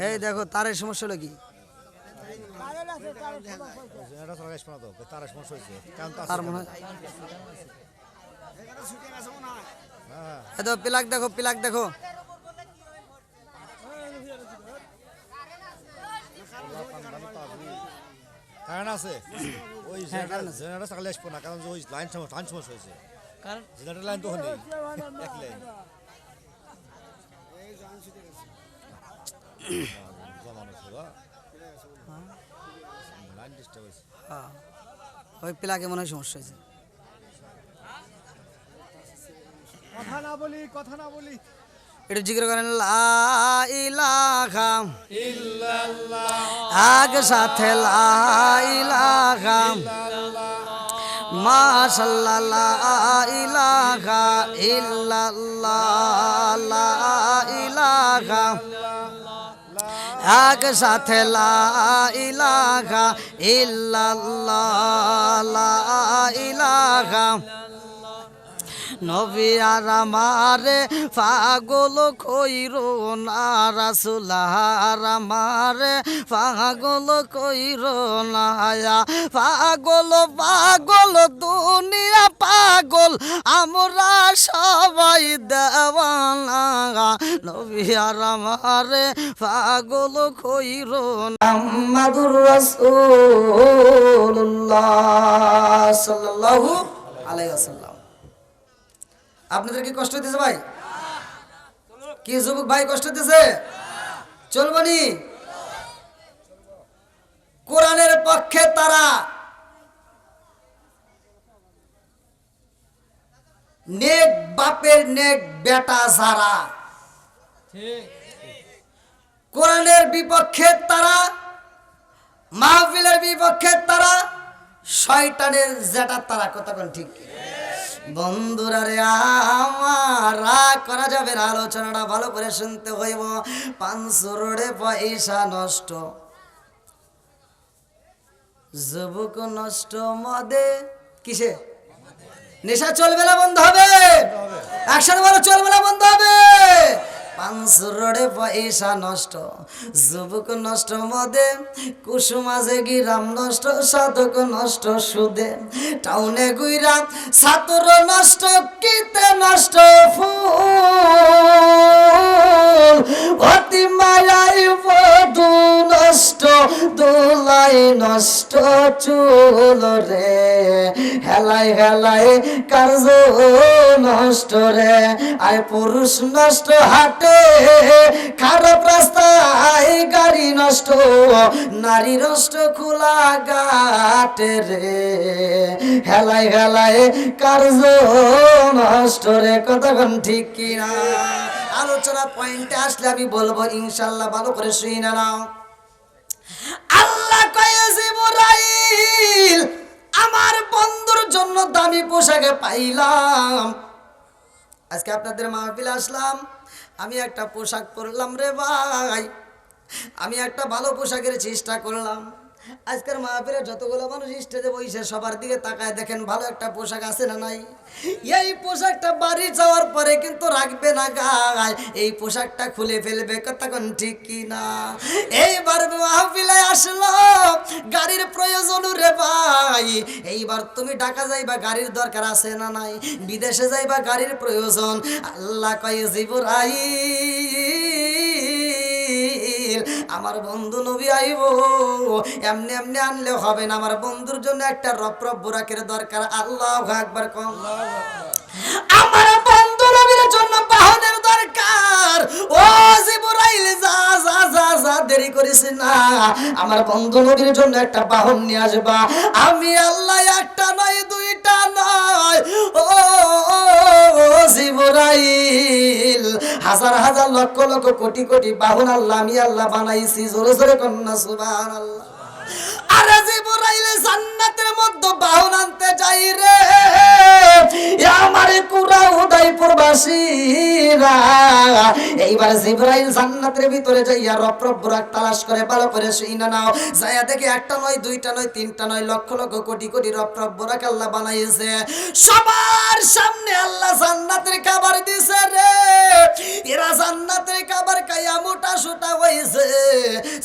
এই দেখো তারের সমস্যা হলো কি? তার মনে হয় প্লাগ দেখো, প্লাগ দেখো। কারণ আছে ওই জেনারেটর চাকলে আসবো না, কারণ ওই লাইন সমস্যা হয়েছে, কারণ জেনারেটর লাইন তো নেই, এক লাইন জমানো ছিল, লাইন ডিস্টার্ব হয়েছে। ওই প্লাগে মনে হয় সমস্যা হয়েছে। কথা না বলি একটু জিজ্ঞেস করেন লা ইলাহা ইল্লাল্লাহ আগ সাথে লা ইলাহা মাশাআল্লাহ লা ইলাহা ইল্লাল্লাহ লা ইলাহা আগ সাথে লা ইলাহা ইল্লাল্লাহ লা ইলাহা নবী আর আমারে পাগল কইরো না রাসূল আর আমারে পাগল কইরো না পাগল পাগল দুনিয়া পাগল আমরা সবাই দেওয়ানা নবী আর আমারে পাগল কইরো না মুহাম্মাদুর রাসূলুল্লাহ সাল্লাল্লাহু আলাইহি ওয়াসাল্লাম। আপনাদের কি কষ্ট হইতেছে ভাই? কি যুবক ভাই কষ্ট হইতেছে? চলবনি? কোরআনের পক্ষে তারা নেক বাপের নেক বেটা যারা, কোরআনের বিপক্ষে তারা, মাহফিলের বিপক্ষে তারা, শয়তানের জেটা তারা। কথা কোন ঠিক? বন্ধুরা রে আমার রাগ করা যাবে না, আলোচনাটা ভালো করে শুনতে হইব। 500 রোডে পয়সা নষ্ট, যুবক নষ্ট মদে, কিসে নেশা চলবে না বন্ধ হবে? একসাথে বলো চলবে না বন্ধ হবে? 500 রোডে পয়সা নষ্ট, যুবক নষ্ট মদে, কুসুমাজে গিরাম নষ্ট, সাধক নষ্ট সুদে, টাউনে গুইরা ছাত্র নষ্ট, কিতে নষ্ট ফুল, অতি মায়াই বধু নষ্ট, দোলাই নষ্ট চুল রে, হেলাই হেলাই কার্য নষ্ট রে, আয় পুরুষ নষ্ট হাটে, খারাপ রাস্তায় গাড়ি নষ্ট, নারী নষ্ট খোলা ঘাটে রে, হেলাই হেলাই কার্য নষ্ট রে। কতক্ষণ ঠিক কিনা? আলোচনা পয়েন্টে আসলে আমি বলবো ইনশাল্লাহ, ভালো করে শুই না নাও। আল্লাহ কয়ে জিবরাইল আমার বন্ধুর জন্য দামি পোশাকে পাইলাম, আজকে আপনাদের মাহফিলে আসলাম, আমি একটা পোশাক পরলাম রে ভাই, আমি একটা ভালো পোশাকের চেষ্টা করলাম। আজকের মাহফিলে যতগুলো মানুষ স্টেজে বসে সবার দিকে তাকায় দেখেন ভালো একটা পোশাক আছে না নাই? এই পোশাকটা বাড়ি যাওয়ার পরে কিন্তু রাখবে না গায়, এই পোশাকটা খুলে ফেলবে। কতক্ষণ ঠিক কি না? এইবার মাহফিলে আসলো, গাড়ির প্রয়োজন রে ভাই, এইবার তুমি ঢাকা যাইবা গাড়ির দরকার আছে না নাই? বিদেশে যাইবা গাড়ির প্রয়োজন। আল্লাহ কয় জিবরাইল আমার বন্ধু নবী আইব, এমনি এমনি আনলে হবে না, আমার বন্ধুর জন্য একটা রপ্রপ বুরাকের দরকার। আল্লাহু আকবার কম। আমার বন্ধু নবীর জন্য বাহনের দরকার। ও জিবরাইল যা যা যা যা, দেরি করিস না, আমার বন্ধু নবীর জন্য একটা বাহন নিয়ে আসবা। আমি আল্লাহ একটা নয় দুইটা নয়, ও জিবরাইল হাজার হাজার লক্ষ লক্ষ কোটি কোটি বাহন আল্লাহ আমি আল্লাহ বানাইছি। জোরে জোরে কন্যা সুবহানাল্লাহ। আরে জিবরাইল জান্নাতের মধ্যে বাহন আনতে যাই রে, আমারে কুরা উদয়পুর বাসীরা। এইবার জিবরাইল জান্নাতের ভিতরে যাইয়া রপ্রপ বুরাক তালাশ করে, ভালো করে শুইনা নাও। যাইয়া দেখে একটা নয় দুইটা নয় তিনটা নয়, লক্ষ লক্ষ কোটি কোটি রপ্রপ বুরাক আল্লাহ বানাইছে। সবার সামনে আল্লাহ জান্নাতের খাবার দিছে রে, এরা জান্নাতের খাবার খাইয়া মোটা সোটা হইছে,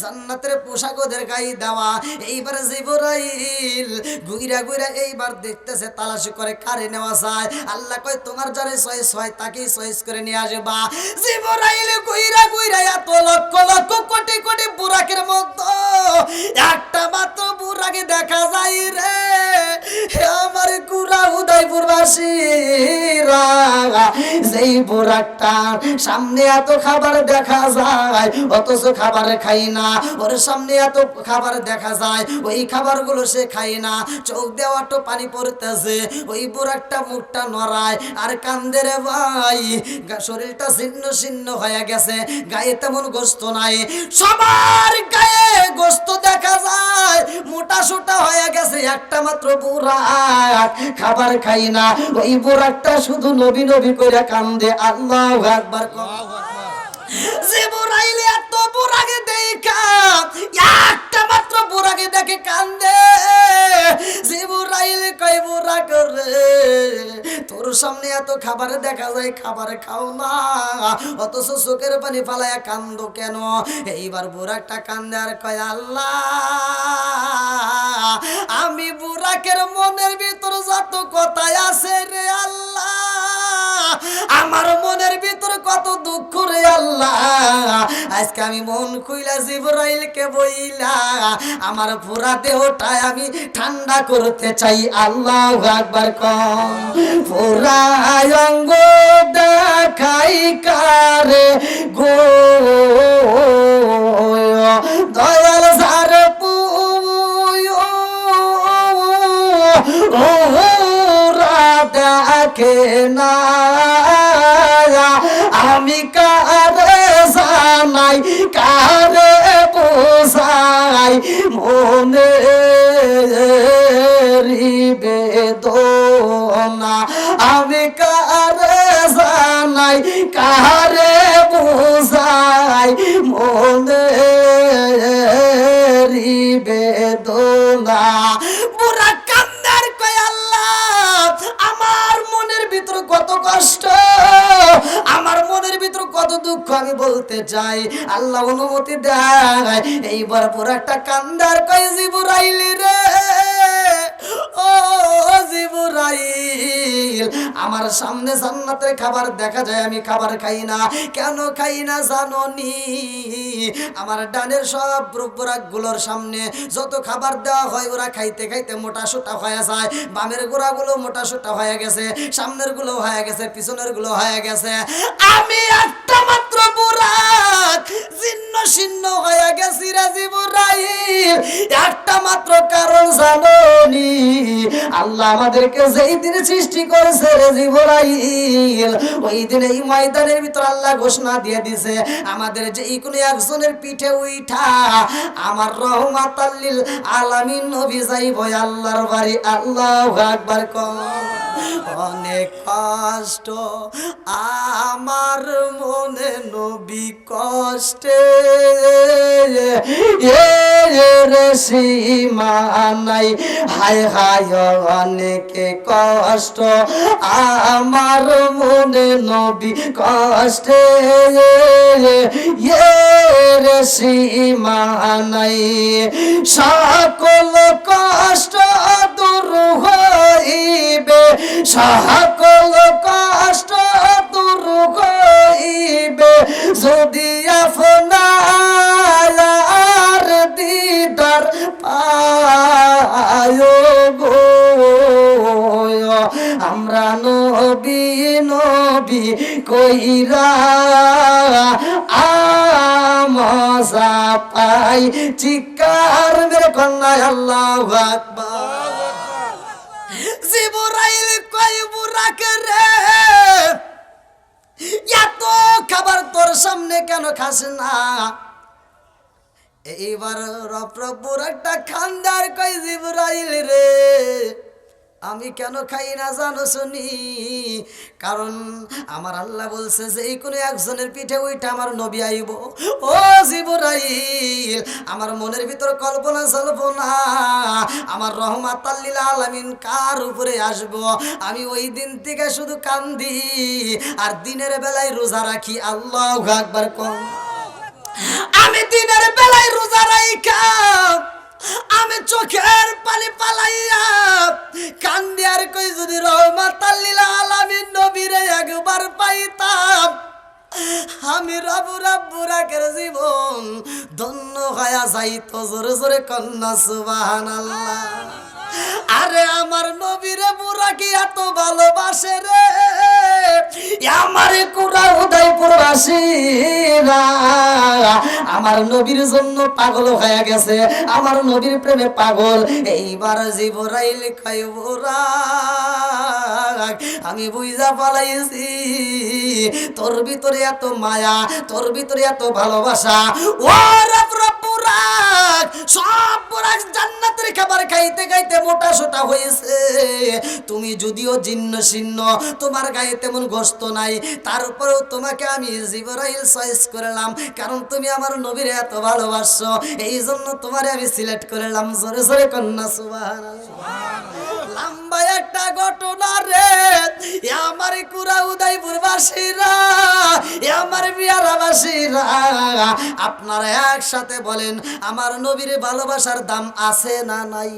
জান্নাতের পোশাক ওদের গায়ে দেওয়া। এইবার জিবরাইল ঘুইরা ঘুইরা এইবার দেখতেছে, তালাশি করে কারে নেওয়া যায়। আল্লাহ কয় তোমার যারে চয়েস হয় তাকেই চয়েস করে নিয়ে আসবা। জিবরাইল ঘুইরা ঘুইরা এত লক্ষ লক্ষ কোটি কোটি বুরাকের মধ্যে একটা মাত্র বুরাকে দেখা যায় রে, আমার কুরা উদয়পুরবাসীর ভাইরা, যেই বুড়াটার সামনে এত খাবার দেখা যায় অথচ খাবার খাই না, ওর সামনে এত খাবার দেখা যায় ওই খাবারগুলো সে খায় না, চোখ দেওয়াটো পানি পড়তেছে, ওই বুড়াটা মুখটা নড়ায় আর কান্দে রে ভাই। শরীরটা ছিন্ন ছিন্ন হয়ে গেছে, গায়ে তেমন গোস্ত নাই, সবার গায়ে গোস্ত দেখা যায়, মোটা সোটা হয়ে গেছে, একটা মাত্র বুড়া খাবার খাই না। ওই বুড়াটা শুধু নবী নবী করে কান্দে। আল্লাহু আকবার। জিবরাইল এত বুড়াকে দেখা, একটা মাত্র বুড়াকে দেখে কান্দে। জিবরাইল কই বুড়া করে, তোর সামনে এত খাবার দেখা যায়, খাবার খাও না, অথচ চোখের পানি ফালায়া কান্দো কেন? এইবার বুড়াটা কান্দে আর কয়, আল্লাহ আমি বুড়াকের মনের ভিতর যত কথা আছে রে আল্লাহ, আমার মনের ভিতর কত দুঃখ রে আল্লাহ, আজকে আমি মন খুইলা জিবরাইলকে বইলা আমার পুরা দেহটা আমি ঠান্ডা করতে চাই। আল্লাহু আকবার কম। পুরা অঙ্গ দেখাই কারে গো দয়াল ঝার দেখে না, আমি কারে জানাই কারে বোঝাই মনে বেদনা, আমি কারে জানাই কারে বোঝাই মনে বেদনা। বুড়া কান্দার কয়, আল্লাহ আমার মনের ভিতর কত কষ্ট, আমার মনের ভিতর কত দুঃখ আমি বলতে চাই, আল্লাহ অনুমতি দেয়। এইবার বুড়াটা কান্দার কয়, জিবরাইল রে ও জিবরাইল, আমার সামনে জান্নাতের খাবার দেখা যায়, আমি খাবার খাই না, কেন খাই না জানো নি? আমার ডানের সব বুড়াগুলোর সামনে যত খাবার দেওয়া হয় ওরা খাইতে খাইতে মোটা সোটা হয়ে যায়, বামের গোড়াগুলো মোটা সোটা হয়ে গেছে, সামনের গুলো হয়ে গেছে, পিছনের গুলো হয়ে গেছে, আমি একটা মাত্র বুড়া ছিন্ন ছিন্ন হয়ে গেছি রে জিবরাইল। একটা মাত্র কারণ জানো নি? আল্লাহ আমাদেরকে যেই দিন সৃষ্টি করেছে রে জিবরাইল, ওই দিন এই ময়দানের ভিতর আল্লাহ ঘোষণা দিয়ে দিছে, আমাদের যে কোনো একজনের পিঠে উঠা আমার রহমাতাল লিল আলামিন নবী যাইব আল্লাহর বাড়ি। আল্লাহু আকবার কম। অনেক কষ্ট আমার মনে নবী কষ্টে রে সীমা নাই, হায় হায় অনেকে কষ্ট আমার মনে নবী কষ্টে রে সীমা নাই, সকল কষ্ট দূর হইবে, সকল কষ্ট দূর হইবে যদি আপনার দিদার পায় গো। আমরা নবী নবী কইরা আমজা পাই, চিৎকার মেরে কন্যা আল্লাহু আকবার। জিবরাইল কই বুড়াকে রে, এত খাবার তোর সামনে কেন খাস না? এইবার বুড়া একটা খান্দার কই, জিবরাইল রে আমি কেন খাই না জানো শুনি? কারণ আমার আল্লাহ বলছে যে এই কোনো একজনের পিঠে ওইটা আমার নবী আইব। ও জিবরাইল, আমার মনের ভিতর কল্পনা জল্পনা, আমার রহমাতাল লিল আলামিন কার উপরে আসব, আমি ওই দিন থেকে শুধু কান্দি আর দিনের বেলায় রোজা রাখি। আল্লাহু আকবার কম। আমি দিনের বেলায় রোজা রাখা, আমি চোখের পানি পালাইয়া কান্দি আর কই যদি রহমাতাল লিল আলামিন নবীরে একবার পাইতাম, আমি রাবু রাব্বু রাখের জীবন ধন্য হয়া যাই তো জোরে জোরে কন্যা সুবহানাল্লাহ। আরে আমার নবীরে বুড়া কি এত ভালোবাসে রে, আমার কুড়া উদয়পুরবাসীরা আমার নবীর জন্য পাগল হয়ে গেছে, আমার নবীর প্রেমে পাগল। এইবার জিবরাইল খাইবরা আমি বুঝা পালাইছি তোর ভিতরে এত মায়া, তোর ভিতরে এত ভালোবাসা। ও পুরাক সব পুরাক জান্নাতের খাবার খাইতে খাইতে মোটা সোটা হয়েছে। তুমি যদিও জিন্ন শীর্ণ, তোমার গায়ে তেমন গোস্ত নাই, তারপরেও তোমাকে আমি জিবরাইল চয়েস করলাম, কারণ তুমি আমার নবীর এত ভালোবাসো, এই জন্য তোমারে আমি সিলেক্ট করলাম। জোরে জোরে কন্যা সুবহানাল্লাহ। লম্বা একটা ঘটনা রে আমার কুড়া উদয়পুরবাসীরা, আমার বিয়ারাবাসীরা, আপনারা একসাথে বলেন আমার নবীর ভালোবাসার দাম আছে না নাই?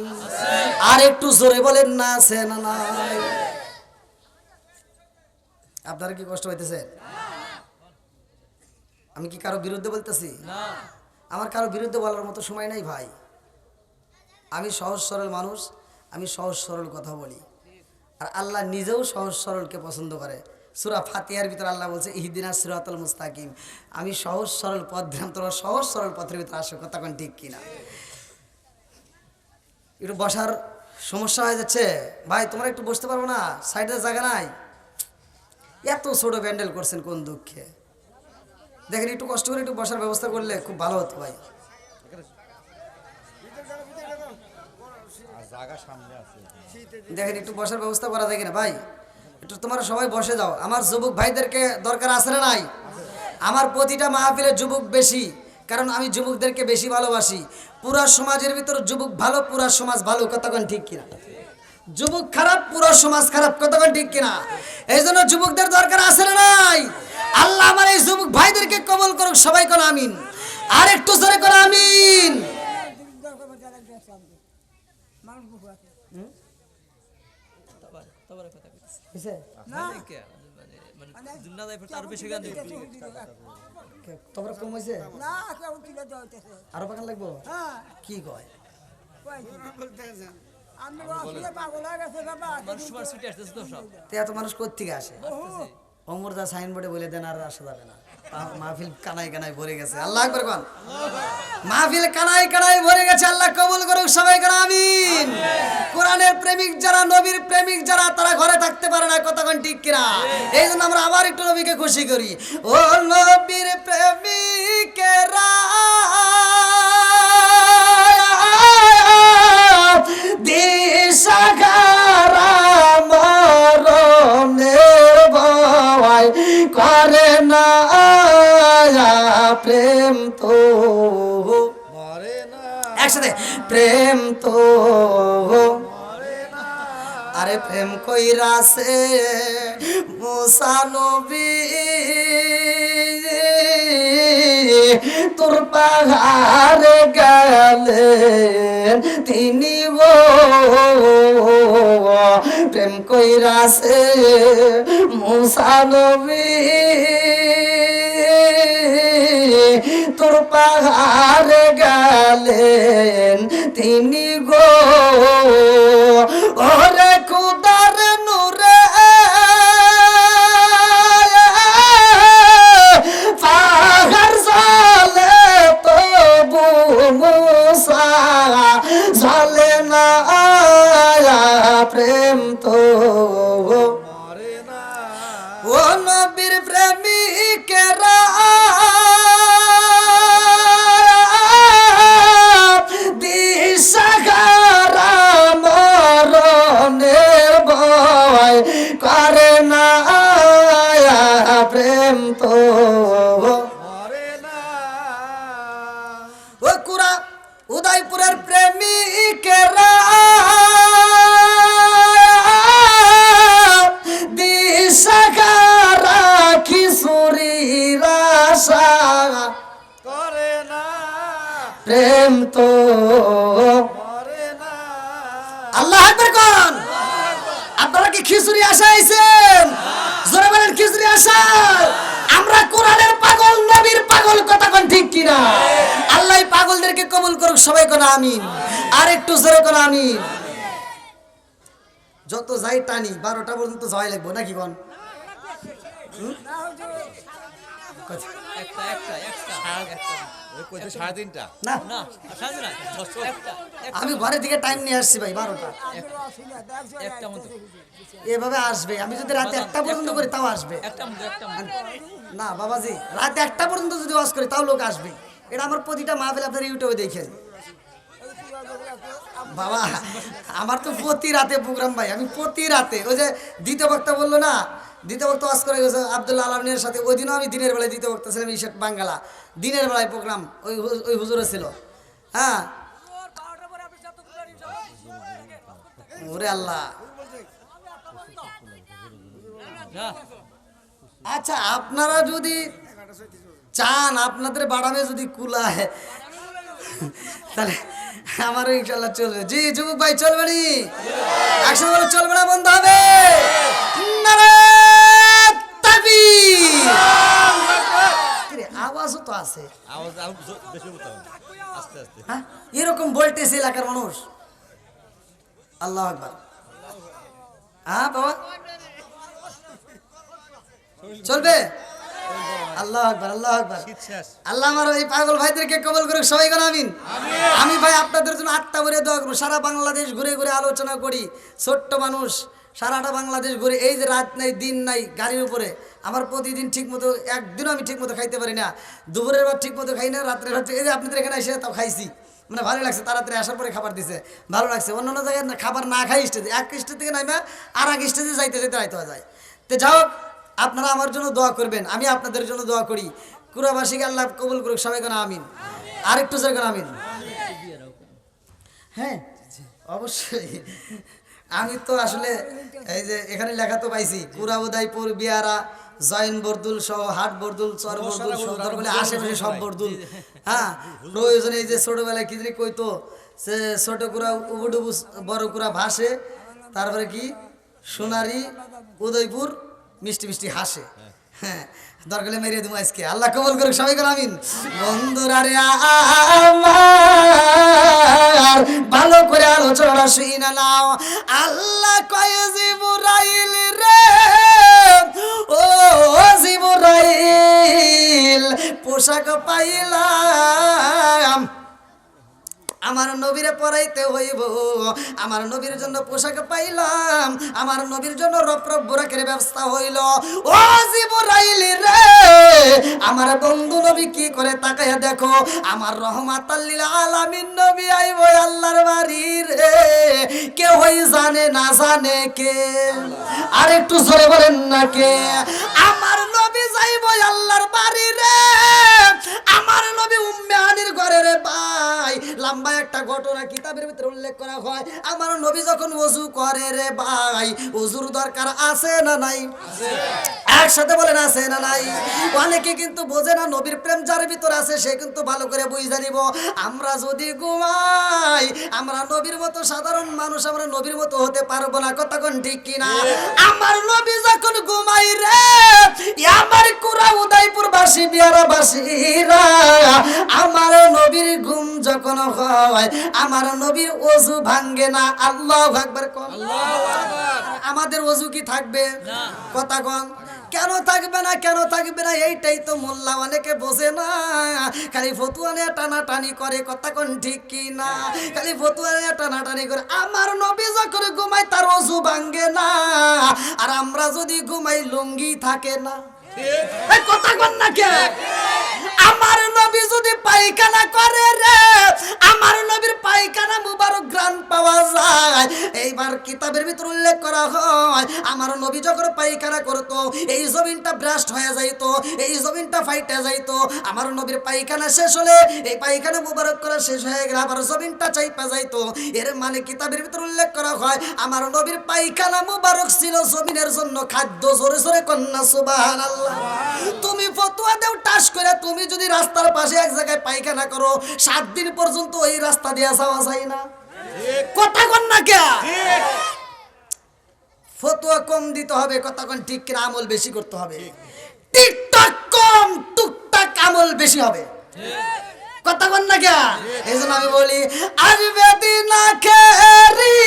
আর একটু জোরে বলেন না আছে না নাই? আপনারা কি কষ্ট হইতেছে? আমি কি কারো বিরুদ্ধে বলতেছি? আমার কারো বিরুদ্ধে বলার মতো সময় নাই ভাই। আমি সহজ সরল মানুষ, আমি সহজ সরল কথা বলি, আর আল্লাহ নিজেও সহজ সরলকে পছন্দ করে। সূরা ফাতিহার ভিতরে আল্লাহ বলছে ইহদিনাস সিরাতাল মুস্তাকিম, আমি সহজ সরল পথ দিলাম, তোমরা সহজ সরল পথের ভিতরে আসো। কথা কোন ঠিক কিনা? একটু বসার সমস্যা হয়ে যাচ্ছে ভাই, তোমরা একটু বসতে পারবো না? সাইডে জায়গা নাই? এত ছোট ব্যান্ডেল করছেন কোন দুঃখে? দেখেন একটু কষ্ট করে একটু বসার ব্যবস্থা করলে খুব ভালো হতো ভাই। দেখেন একটু বসার ব্যবস্থা করা যায় কিনা ভাই? একটু তোমরা সবাই বসে যাও। আমার যুবক ভাইদেরকে দরকার আছে না নাই? আমার প্রতিটা মাহফিলে যুবক বেশি, কারণ আমি যুবকদেরকে বেশি ভালোবাসি। পুরা সমাজের ভিতর যুবক ভালো, পুরা সমাজ ভালো। কতক্ষণ ঠিক কিনা? যুবক খারাপ, পুরো সমাজ খারাপ। কতক্ষণ ঠিক কিনা? এই জন্য যুবকদের দরকার আছে না নাই? আল্লাহ আমার এই যুবক ভাইদেরকে কবুল করুক। সবাই কোন আমিন। আর একটু জোরে কোন আমিন। তোমরা কম হয়েছে? আরো বাগান লাগবো? কি কয়? এত মানুষ কোত্থেকে আসে? অমরদা সাইনবোর্ডে বলে দেন আর আসা যাবে না, মাহফিল কানাই কানাই ভরে গেছে। আল্লাহ আকবার কোন? মাহফিল কানাই কানাই ভরে গেছে। আল্লাহ কবুল করুক। সবাই কোন আমিন। কোরআনের প্রেমিক যারা, নবীর প্রেমিক যারা, তারা ঘরে থাকতে পারে না। কতক্ষণ ঠিক কিনা? এই জন্য আমরা আবার একটু নবীকে খুশি করি। ও নবীর প্রেমিকেরা দিশাহারা মরণের ভয় করে না, প্রেম তো একসাথে প্রেম তো। আরে প্রেম কইরাছে মুসা নবী তোর পাহাড়ে গেলেন তিনি গো, প্রেম কইরাছে মুসা নবী তোর পাহাড়ে গেলেন তিনি গো। ওরে খুদার নূরে পাহাড় জ্বলে তবু মুসা জ্বলে না, প্রেম তো। ও নবীর প্রেমিকেরা দিশাহারা মরণের ভয় করে না, প্রেম তো। ও কুরা উদয়পুরের প্রেমিকেরা দিশাহারা কিশোরীর আশা করে না, প্রেম তো। আল্লাহ আকবার কোন? আপনারা কি খিচুড়ি আশা আইছেন? জোরে বলেন খিচুড়ি আশা। আমরা আমরা কোরআনের পাগল, নবীর পাগল, কথা কোন ঠিক কিনা? আল্লাহ পাগলদেরকে কবুল করুক, সবাই কোন আমিন। আর একটু জোরে কোন আমিন। যত যাই টানি 12টা পর্যন্ত যাওয়াই লাগবো নাকি কোন? না আমি ঘরে থেকে টাইম নিয়ে আসছি ভাই 12টা এভাবে আসবে। আমি যদি রাতে 1টা পর্যন্ত করি তাও আসবে না বাবাজি, রাতে 1টা পর্যন্ত যদি ওয়াজ করি তাও লোক আসবে। এটা আমার প্রতিটা মাহফিল আপনার ইউটিউবে দেখেন বাবা। আমার তো প্রতি রাতে প্রোগ্রাম ভাই, আমি প্রতি রাতে। ওই যে দ্বিতীয় বক্তা বললো না, দ্বিতীয় বক্তা ওয়াজ করে গেছে আব্দুল্লাহ আলমের সাথে, ওই দিনও আমি দিনের বেলায় দ্বিতীয় বক্তা ছিলাম ইশাক বাঙ্গালা, দিনের বেলায় প্রোগ্রাম ওই হুজুরে ছিল। হ্যাঁ ওরে আল্লাহ। আচ্ছা আপনারা যদি চান, আপনাদের বাড়াবে যদি কুলায়, তাহলে আমারও ইনশাল্লাহ চলবে। জি যুবক ভাই চলবে নি? একসাথে বলে চলবে না বন্ধ হবে? নারায়ে তাকবীর। আওয়াজও তো আছে, হ্যাঁ এরকম ভোল্টেজ এলাকার মানুষ। আল্লাহু আকবার। হ্যাঁ বাবা চলবে? আল্লাহু আকবার, আল্লাহু আকবার। আল্লাহ আমার এই পাগল ভাইদেরকে কবুল করুক, সবাই কোন আমিন। আমি ভাই আপনাদের জন্য 8টা করে দোয়া করব। সারা বাংলাদেশ ঘুরে ঘুরে আলোচনা করি, ছোট্ট মানুষ সারাটা বাংলাদেশ ঘুরে। এই যে রাত নাই দিন নাই গাড়ির উপরে, আমার প্রতিদিন ঠিক মতো একদিনও আমি ঠিক মতো খাইতে পারি না। দুপুরের ভাত ঠিক মতো খাই না, রাত্রের ভাত। এই যে আপনাদের এখানে এসে তাও খাইছি, মানে ভালো লাগছে। তাড়াতাড়ি আসার পরে খাবার দিছে, ভালো লাগছে। অন্যান্য জায়গায় খাবার না খাই স্টেজে, এক স্টেজ থেকে নামে আর এক স্টেজে যাইতে যাইতে রাইতে যায়। তো যাও, আপনারা আমার জন্য দোয়া করবেন, আমি আপনাদের জন্য দোয়া করি। কুরাবাসীকে আল্লাহ কবুল করুক, সবাই কোন আমিন। আর একটু জোরে কোন আমিন। হ্যাঁ অবশ্যই। আমি তো আসলে এই যে এখানে লেখা তো পাইছি, কুরা উদয়পুর, বিয়ারা, জয়ন বরদুল সহ, হাট বরদুল, চর বরদুল সহ, বলে আশেপাশে সব বরদুল। হ্যাঁ প্রয়োজনে এই যে ছোটবেলায় কি জানি কইতো, সে ছোট কুরা উবুডুবু, বড় কুরা ভাসে, তারপরে কি সোনারি উদয়পুর মিষ্টি মিষ্টি হাসে। হ্যাঁ দরকারে মেরে দেবো আজকে। আল্লাহ কবুল করুক, সবাই কোন আমিন। বন্ধুরা রে আমার ভালো করে আলোচনা শুনে নাও। আল্লাহ কয় জিবরাইল রে, ও জিবরাইল পোশাক পাইলাম, আমার নবীরে পরাইতে হইব, আমার নবীর জন্য পোশাক পাইলাম, আমার নবীর জন্য রপ রপ বোরাকের ব্যবস্থা হইল। ও জিবরাইল রে, আমার বন্ধু নবী কি করে তাকায়া দেখো, আমার রহমাতাল লিল আলামিন নবী আইব আল্লাহর বাড়ি রে। কে হই জানে না জানে কে? আর একটু জোরে বলেন না কে? আমার নবী যাইব আল্লাহর বাড়ি রে। আমার নবী উম্মে হানির ঘরে রে ভাই। লম্বা একটা ঘটনা কিতাবের ভিতরে উল্লেখ করা হয়। আমার নবী যখন ওযু করে রে ভাই, ওযুর দরকার আছে না নাই? একসাথে বলেন আছে না নাই? অনেকে কিন্তু বোঝে না, নবীর প্রেম যার ভিতর আছে সে কিন্তু ভালো করে বুঝে নিব। আমরা যদি ঘুমাই, আমরা নবীর মতো সাধারণ মানুষ, আমরা নবীর মতো হতে পারবো না, কথা কোন ঠিক কিনা? আমার নবী যখন ঘুমাই রে, আমার কুরা উদয়পুর বাসী, বিয়ারা বাসীরা, আমার নবীর ঘুম যখন হয়, আমার নবীর ওযু ভাঙ্গে না। আল্লাহু আকবার কোন। আমাদের ওযু কি থাকবে? কথা কোন। কেন থাকবে না, কেন থাকবে না? এইটাই তো মোল্লা অনেকে বোঝে না, খালি ফতুয়া নিয়ে টানাটানি করে, কথা কোন ঠিক কি না? খালি ফতুয়া নিয়ে টানাটানি করে। আমার নবী যখন ঘুমায় তার ওযু ভাঙ্গে না, আর আমরা যদি ঘুমাই লুঙ্গি থাকে না। কথা কোন না কে? আমার নবী যদি পায়খানা করে রে, আমার নবীর পায়খানা মুবারক গ্রান পাওয়া যায়। এইবার কিতাবের ভিতর উল্লেখ করা হয়, আমার নবী যখন পায়খানা করতো, এই জমিনটা ব্রাস্ট হয়ে যাইতো, এই জমিনটা ফাইটে যাইতো। আমার নবীর পায়খানা শেষ হলে, এই পায়খানা মুবারক করা শেষ হয়ে গেলে আবার জমিনটা চাইপা যাইতো। এর মানে কিতাবের ভিতর উল্লেখ করা হয়, আমার নবীর পায়খানা মুবারক ছিল জমিনের জন্য খাদ্য। জোরে জোরে কন্যা সুবহানাল্লাহ। তুমি ফতোয়া দেও টাস করে, তুমি যদি রাস্তার পাশে এক জায়গায় পায়খানা করো, 7 দিন পর্যন্ত ওই রাস্তা দিয়ে যাওয়া যায় না। কথা কোন না কে? ফতোয়া কম দিতে হবে, কথা কোন ঠিক কিনা? আমল বেশি করতে হবে। টিকটক কম টুকটাক আমল বেশি হবে। কথা বল না কে? এই জন্য আমি বলি আসবে দিন আখেরি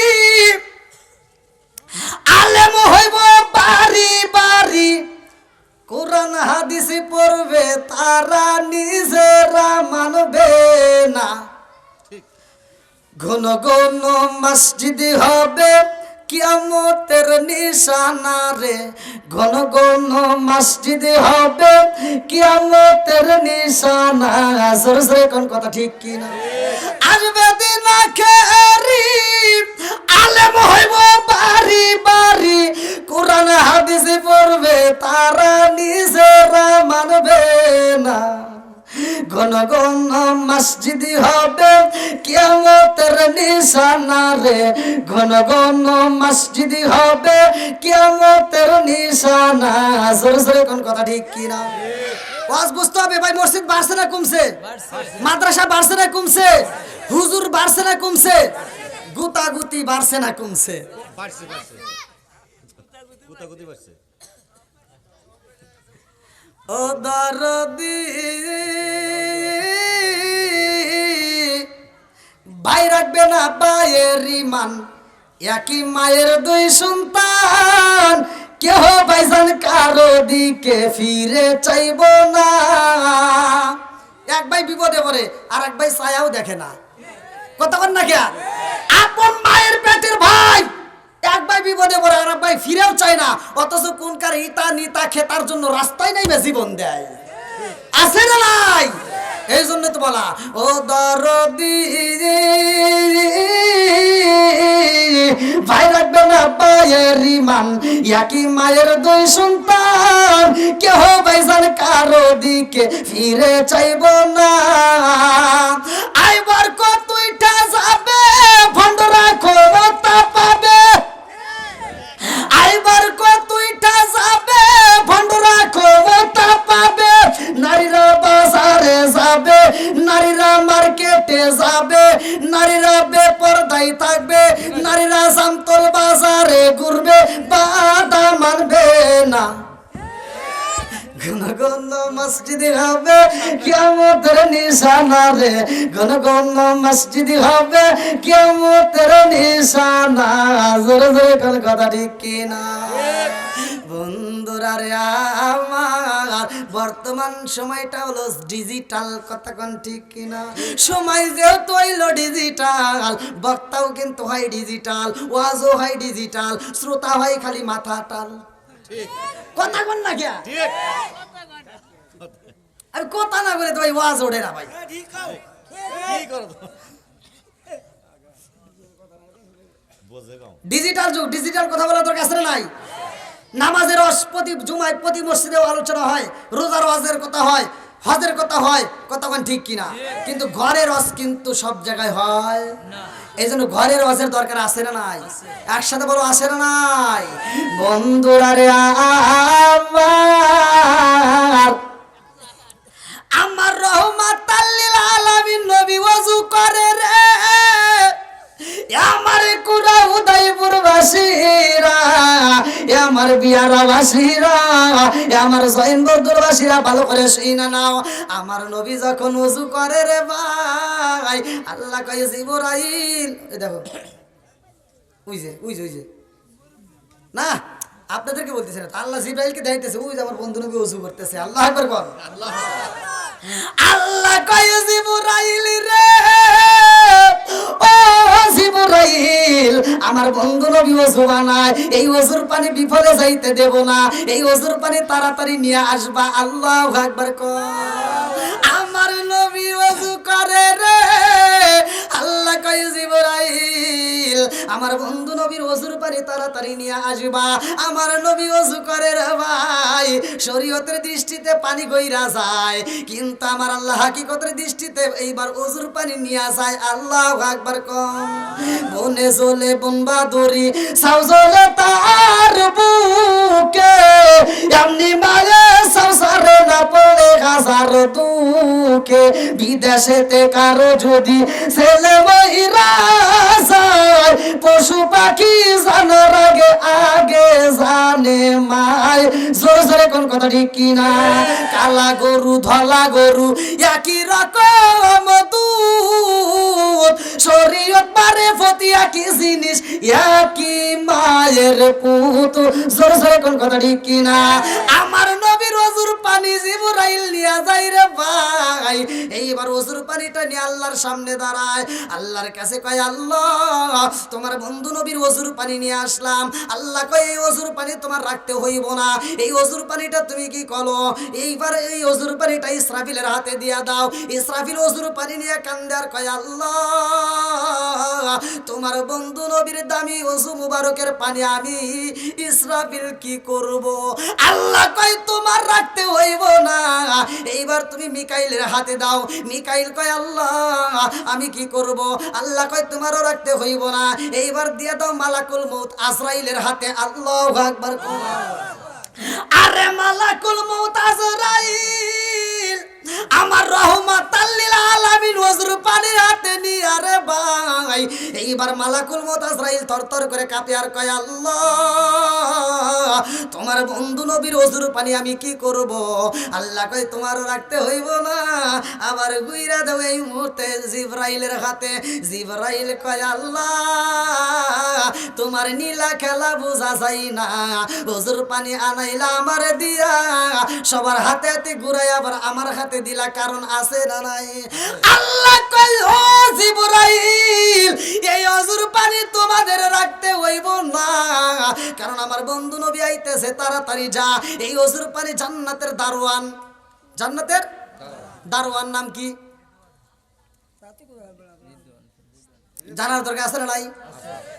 আলেম হইব বাড়ি বাড়ি, কোরআন হাদিস পড়বে তারা নিজেরা মানবে না। ঘন ঘন মসজিদ হবে কিয়ামতের নিশানা রে, ঘন ঘন মসজিদ হবে কিয়ামতের নিশানা। সরসরে কোন কথা ঠিক কি না? আসবে দিন আখেরি আলেম হইব বাড়ি বাড়ি, কোরআন হাদিস পড়বে তারা নিজেরা মানবে না। ঘন ঘন মসজিদ হবে কিয়ামতের নিশানা রে, ঘন ঘন মসজিদ হবে কিয়ামতের নিশানা। জোরে জোরে কোন কথা ঠিক কি না? ওয়াজ বুঝতে হবে ভাই। মসজিদ বাড়ছে না কমছে? মাদ্রাসা বাড়ছে না কমছে? হুজুর বাড়ছে না কমছে? গুতাগুতি বাড়ছে না কমছে? বাড়ছে বাড়ছে, গুতাগুতি বাড়ছে। ও দরদি ভাই রাখবে না ভাইয়ের ইমান, একই মায়ের দুই সন্তান, কেহ ভাইজান কারো দিকে ফিরে চাইব না। এক ভাই বিপদে পড়ে আর এক ভাই ছায়াও দেখে না। কথা বল না কে? আপন মায়ের পেটের ভাই এক ভাই বিপদে পড়ে আর এক ভাই ফিরেও চায় না, অথচ কোনকার ইটা নিতা খেতার জন্য রাস্তায় নাইবে জীবন দেয়। আছে না নাই? এই জন্য তো বলা ও দরদি ভাই রাখবে না ভাইয়ের ইমান, একই মায়ের দুই সন্তান, কেহ ভাইজান কারো দিকে ফিরে চাইব না। আইবার কতইটা যাবে ভণ্ডরা ক্ষমতা পাবে, আইবার কতইটা যাবে ভণ্ডরা ক্ষমতা পাবে। নারীরা বাজারে যাবে, নারীরা মার্কেটে যাবে, নারীরা বেপরদাই থাকবে, নারীরা জামতল বাজারে ঘুরবে, বাধা মানবে না। ঘন ঘন মসজিদ হবে কিয়ামতের নিশানা রে, ঘন ঘন মসজিদ হবে কিয়ামতের নিশানা। জোরে জোরে কোন কথা ঠিক কি না? বন্ধুরা রে আমার, বর্তমান সময়টা হলো ডিজিটাল। কথা কোন ঠিক কিনা? সময় যেহেতু হইলো ডিজিটাল, বক্তাও কিন্তু হয় ডিজিটাল, ওয়াজও হয় ডিজিটাল, শ্রোতা হয় খালি মাথা টাল। কথা কোন না কে? আরে কথা না বলে তো ভাই ওয়াজ ওঠে না ভাই। ডিজিটাল যুগ, ডিজিটাল কথা বলা তোর কাছে নাই। নামাজের রস প্রতি জুমায় প্রতি মসজিদেও আলোচনা হয়, রোজার ওয়াজের কথা হয়, হজের কথা হয়। কতক্ষণ ঠিক কিনা? কিন্তু ঘরের রস কিন্তু সব জায়গায় হয় না। এই জন্য ঘরের রসের দরকার আছে না নাই? একসাথে বলো আছে না নাই? বন্ধুরা রে আমার রহমাতাল লিল আলামিন নবী ওযু করে রে, আমার কুরা উদয়পুর বাসীরা, আমার বিয়ারা বাসীরা, আমার জৈনবর্দুর বাসীরা ভালো করে শুইনা নাও। আমার নবী যখন ওযু করে রে ভাই, আল্লাহ কয় জিবরাইল, এই দেখো ওই যে ওই যে ওই যে না আপনাদেরকে বলতেছে না, আল্লাহ জিবরাইলকে দেখাইতেছে, ওই যে আমার বন্ধু নবী ওযু করতেছে। আল্লাহ আকবার বল। আল্লাহ কয় জিবরাইল রে, ও জিবরাইল, আমার বন্ধু নবী ওযু বানায়, এই ওযুর পানি বিফলে যাইতে দেব না, এই ওযুর পানি তাড়াতাড়ি নিয়ে আসবা। আল্লাহু আকবার কর। আমার নবী ওযু করে রে, আল্লাহ কয় জিবরাইল, আমার বন্ধু নবীর ওযুর পানি তাড়াতাড়ি নিয়ে আসবা। আমার নবী ওযু করে রে ভাই, শরীয়তের দৃষ্টিতে পানি গইরা যায়, কিন্তু আমার আল্লাহ হাকিকতের দৃষ্টিতে এইবার ওযুর পানি নিয়ে যায়। আল্লাহু আকবার কম। বনে চলে বনবাদুরি সাউ চলে তার বুকে, এমনি মায়ে সংসারে না পড়ে হাজার দুঃখে। বিদেশেতে কারো যদি ছেলে মহিরা যায়, পশু পাখি জানার আগে আগে জানে মায়, জোরে জোরে কোন কথা ঠিক কিনা? কালা গরু ধলা গরু একই রকম দুধ, শরীয়ত পারে ফতি একই জিনিস, একই মায়ের পুত, জোরে জোরে কোন কথা ঠিক কিনা? আমার নবীর ওযুর পানি জিবরাইল নিয়ে যায় রে ভাই। এইবার ওযুর পানিটা নিয়ে আল্লাহর সামনে দাঁড়ায়, আল্লাহর কাছে কয় আল্লাহ তোমার বন্ধু নবীর ওযুর পানি নিয়ে আসলাম। আল্লাহ কয় এই ওযুর পানি তোমার রাখতে হইব না, এই ওযুর পানিটা তুমি কি করো? এইবার এই ওযুর পানিটা ইসরাফিলের হাতে দিয়া দাও। ইসরাফিল ওযুর পানি নিয়ে কান্দে আর কয় আল্লাহ তোমার বন্ধু নবীর দামি ওযু মুবারকের পানি আমি ইসরাফিল কি করব? আল্লাহ কয় তোমার রাখতে হইব না, এইবার তুমি মিকাইলের হাতে দাও। মিকাইল কয় আল্লাহ আমি কি করব? আল্লাহ কয় তোমারও রাখতে হইব না, এইবার দিয়ে দাও মালাকুল মউত আজরাইলের হাতে। আল্লাহু আকবার। আরে মালাকুল মউত আজরাইল আমার রহমাতাল লিল আলামিন ওযুর পানির হাতে নি। আরে ভাই এইবার মালাকুল মউত আজরাইল থরথর করে কাঁপে আর কয় আল্লাহ তোমার বন্ধু নবীর ওযুর পানি আমি কি করব? আল্লাহ কয় তোমারও রাখতে হইব না, আবার গুইরা দাও এই মুহূর্তে জিবরাইলের হাতে। জিবরাইল কয় আল্লাহ তোমার নীলা খেলা বোঝা যায় না, ওযুর পানি আনাইলা আমার দিয়া, সবার হাতে হাতে ঘুরাই আবার আমার হাতে দিলা, কারণ আছে না নাই? আল্লাহ কয় ও জিবরাইল এই ওযুর পানি তোমাদের রাখতে হইব না, কারণ আমার বন্ধু নবী আইতেছে, তাড়াতাড়ি যা। এই ওযুর পানি জান্নাতের দারওয়ান, জান্নাতের দারওয়ান নাম কি জানার দরকার আছে না নাই?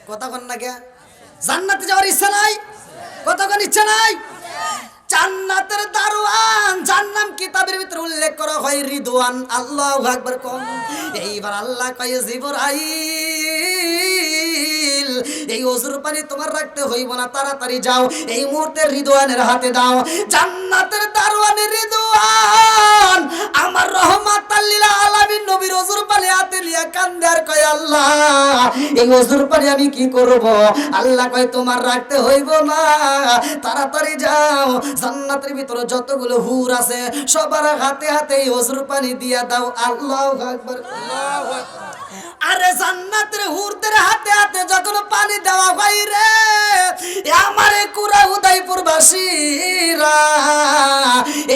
কথা কন না কে? জান্নাতে যাওয়ার ইচ্ছা নাই? কথা কন ইচ্ছা নাই? জান্নাতের দারওয়ান যার নাম কিতাবের ভিতরে উল্লেখ করা হয় রিদওয়ান। আল্লাহু আকবার কোন। এইবার আল্লাহ কয় জিবরাইল এই ওযুর পানি তোমার রাখতে হইব না, তাড়াতাড়ি যাও এই মুহূর্তে রিদওয়ানের হাতে দাও। জান্নাতের দারওয়ানের রিদওয়ান আমার রহমাতাল লিল আলামিন নবীর ওযুর পানি হাতে লিয়া কান্দে আর কয় আল্লাহ এই ওযুর পানি আমি কি করব? আল্লাহ কয় তোমার রাখতে হইব না, তাড়াতাড়ি যাও জান্নাতের ভিতরে যতগুলো হুর আছে সবার হাতে হাতে এই ওযুর পানি দিয়া দাও। আল্লাহু আকবার। আল্লাহু আকবার। আরে জান্নাতের হুরদের হাতে হাতে যখন পানি দেওয়া হয় রে আমারে কুরা উদয়পুর বাসীরা,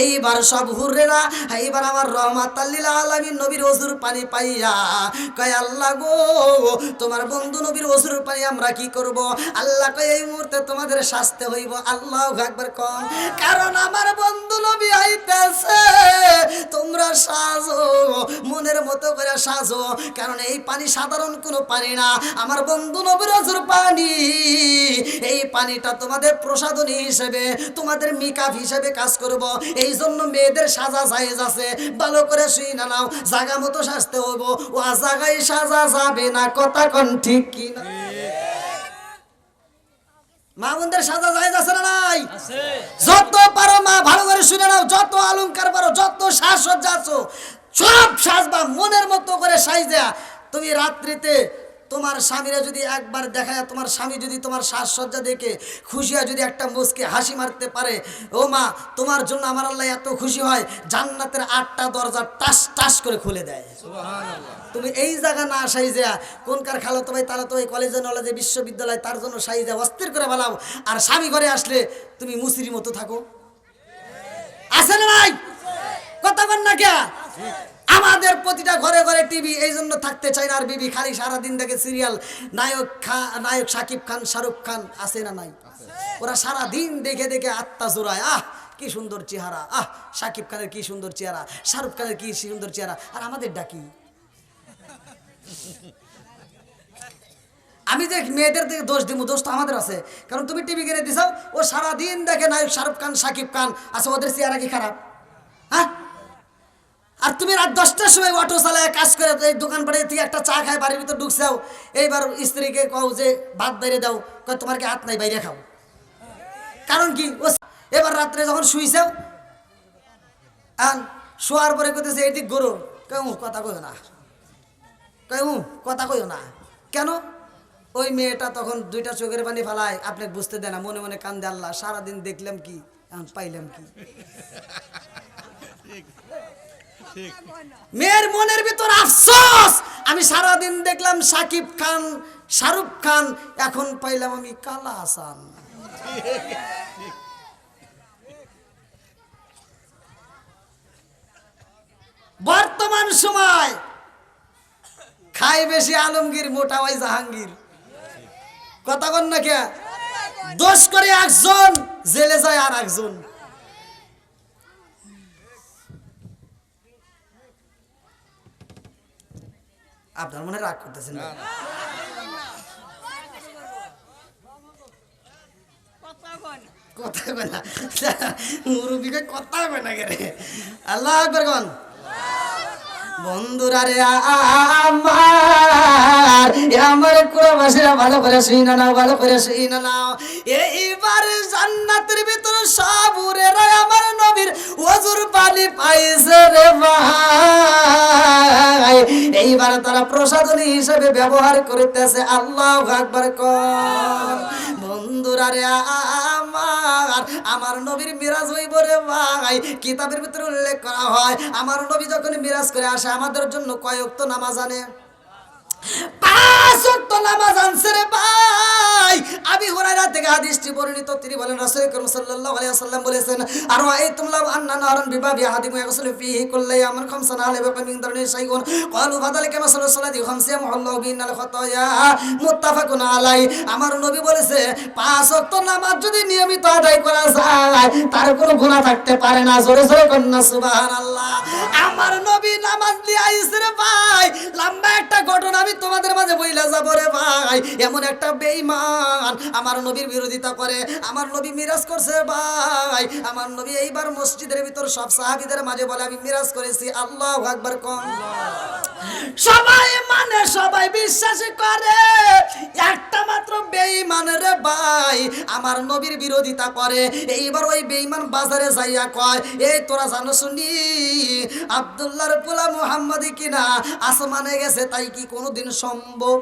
এইবার সব হুররা এইবার আমার রহমাতাল লিল আলামিন নবীর ওযুর পানি পাইয়া কয় আল্লাহ গো তোমার বন্ধু নবীর ওযুর পানি আমরা কি করব? আল্লাহ কয় এই মুহূর্তে তোমাদের শাস্তি হইব। আল্লাহু আকবার কোন। কারণ আমার বন্ধু নবী আইতেছে, তোমরা সাজো মনের মতো করে সাজো, কারণ এই পানি সাধারণ কোনো পানি না, আমার বন্ধু নবীর ওযুর পানি। এই পানিটা তোমাদের প্রসাদনী হিসেবে, তোমাদের মিকাফ হিসেবে কাজ করব। এই জন্য মেয়েদের সাজা জায়েজ আছে, ভালো করে শুই না নাও, জায়গা মতো সাজতে হইব, ও জায়গায় সাজা যাবে না। কথা কোন ঠিক কি না? মা বোনদের সাজা জায়েজ আছে না নাই? যত পারো মা ভালো করে শুনে নাও, যত অলংকার পারো, যত সাজসজ্জা আছো সব সাজবা মনের মতো করে সাইজা। তুমি রাত্রিতে তোমার স্বামীরা যদি একবার দেখায়, তোমার স্বামী যদি তোমার সাজসজ্জা দেখে খুশি হয়, যদি একটা মুচকে হাসি মারতে পারে, ও মা তোমার জন্য আমার আল্লাহ এত খুশি হয় জান্নাতের 8টা দরজা টাস টাস করে খুলে দেয়। তুমি এই জায়গা না সাইজা কোনকার খালাতো ভাই তালাতো ভাই কলেজে নলেজে বিশ্ববিদ্যালয় তার জন্য সাইজা অস্থির করে বানাও, আর স্বামী ঘরে আসলে তুমি মুসির মতো থাকো। আছে না নাই? কথা বল না কে? আমাদের প্রতিটা ঘরে ঘরে টিভি, এই জন্য থাকতে চাই না আর বিবি, খালি সারাদিন দেখে সিরিয়াল, নায়ক শাকিব খান শাহরুখ খান, আছে না নাই? ওরা সারাদিন দেখে দেখে আত্মা জোড়ায়, আহ কি সুন্দর চেহারা, আহ শাকিব খানের কি সুন্দর চেহারা, শাহরুখ খানের কি সুন্দর চেহারা, আর আমাদের ডাকি। আমি যে মেয়েদের দিকে দোষ দিব, দোষ তো আমাদের আছে, কারণ তুমি টিভি কিনে দিছাও, ও সারাদিন দেখে নায়ক শাহরুখ খান শাকিব খান, আছে ওদের চেহারা কি খারাপ? হ্যাঁ, আর তুমি রাত 10টার সময় অটো চালায় কাজ করে এই দোকান পাড়ে থেকে একটা চা খায় বাড়ির ভিতর ঢুকছাও, এইবার স্ত্রীকে কও যে ভাত বাইরে দাও, কয় তোমার কি হাত নাই বাইরে খাও। কারণ কি? ও এবার রাত্রে যখন শুইছাও, শোয়ার পরে কইতেছে এইদিক গরু, কয় কথা কইও না, কয় কথা কইও না। কেন? ওই মেয়েটা তখন দুইটা চোখের পানি ফেলায়, আপনি বুঝতে দেন না, মনে মনে কান্দে, আল্লাহ সারাদিন দেখলাম কি, এখন পাইলাম কি। মেয়ের মনের ভিতর আফসোস, আমি সারাদিন দেখলাম সাকিব খান, শাহরুখ খান, এখন পাইলাম আমি কালা হাসান। বর্তমান সময় খাই বেশি আলমগীর, মোটা হয় জাহাঙ্গীর। কথা বল না কে? দোষ করে একজন, জেলে যায় আর একজন। আপনার মনে রাগ করতেছেন না? কথা কয় না, মুরব্বীকে কথা কয় না রে। আল্লাহ আকবার কোন। বন্ধুরা রে আমার কুড়াবাসীরা ভালো করে শুইনা নাও, ভালো করে শুইনা নাও। এইবার জান্নাতের ভিতরে সব উরেরা আমার নবীর ওজুর পানি পাইছে রে ভাই। এইবার তারা প্রসাদনী হিসেবে ব্যবহার করতেছে। আল্লাহু আকবার কোন। বন্ধুরা রে আমার নবীর মিরাজ হইব রে ভাই। কিতাবের ভিতরে উল্লেখ করা হয়, আমার নবী যখন মিরাজ করে আসে আমাদের জন্য কয় ওয়াক্ত নামাজ আনে? 5 ওয়াক্ত নামাজ আনছে রে ভাই। আবি হুরায়রা থেকে হাদিসটি বর্ণিত, তিনি বলেন রাসূল করিম সাল্লাল্লাহু আলাইহি ওয়াসাল্লাম বলেছেন, আর আইতুম লাউ আন্না নারান বিবাবি আহাদিকুম ইয়াগসিলু ফীহি কুল্লা ইয়ামিন খামসানা আলাইহি মিন দারনি শাইউন ক্বালু ফাযালিকা মাসালু সালাতি খামসিয়া মুহাল্লাহু বিনাল খাতায়া মুত্তাফাকুন আলাইহি। আমার নবী বলেছে 5 ওয়াক্ত নামাজ যদি নিয়মিত আদায় করা যায় তার কোনো গুনাহ থাকতে পারে না। জোরে জোরে কন্না সুবহানাল্লাহ। আমার নবী নামাজ দিয়ে আইছে রে ভাই। লম্বা একটা ঘটনা আমি তোমাদের মাঝে বইলা যাব রে ভাই। এমন একটা বেঈমান আমার নবীর বিরোধিতা করে, আমার নবী মিরাজ করছে ভাই। আমার নবী এইবার মসজিদের ভিতর সব সাহাবীদের মাঝে বলে আমি মিরাজ করেছি। আল্লাহু আকবার কোন। সবাই মানে, সবাই বিশ্বাস করে, একটা মাত্র বেঈমান রে ভাই আমার নবীর বিরোধিতা করে। এইবার ওই বেঈমান বাজারে যাইয়া কয়, এই তোরা জানো শুনি আব্দুল্লাহর পোলা মুহাম্মদি কিনা আসমানে গেছে, তাই কি কোনোদিন সম্ভব?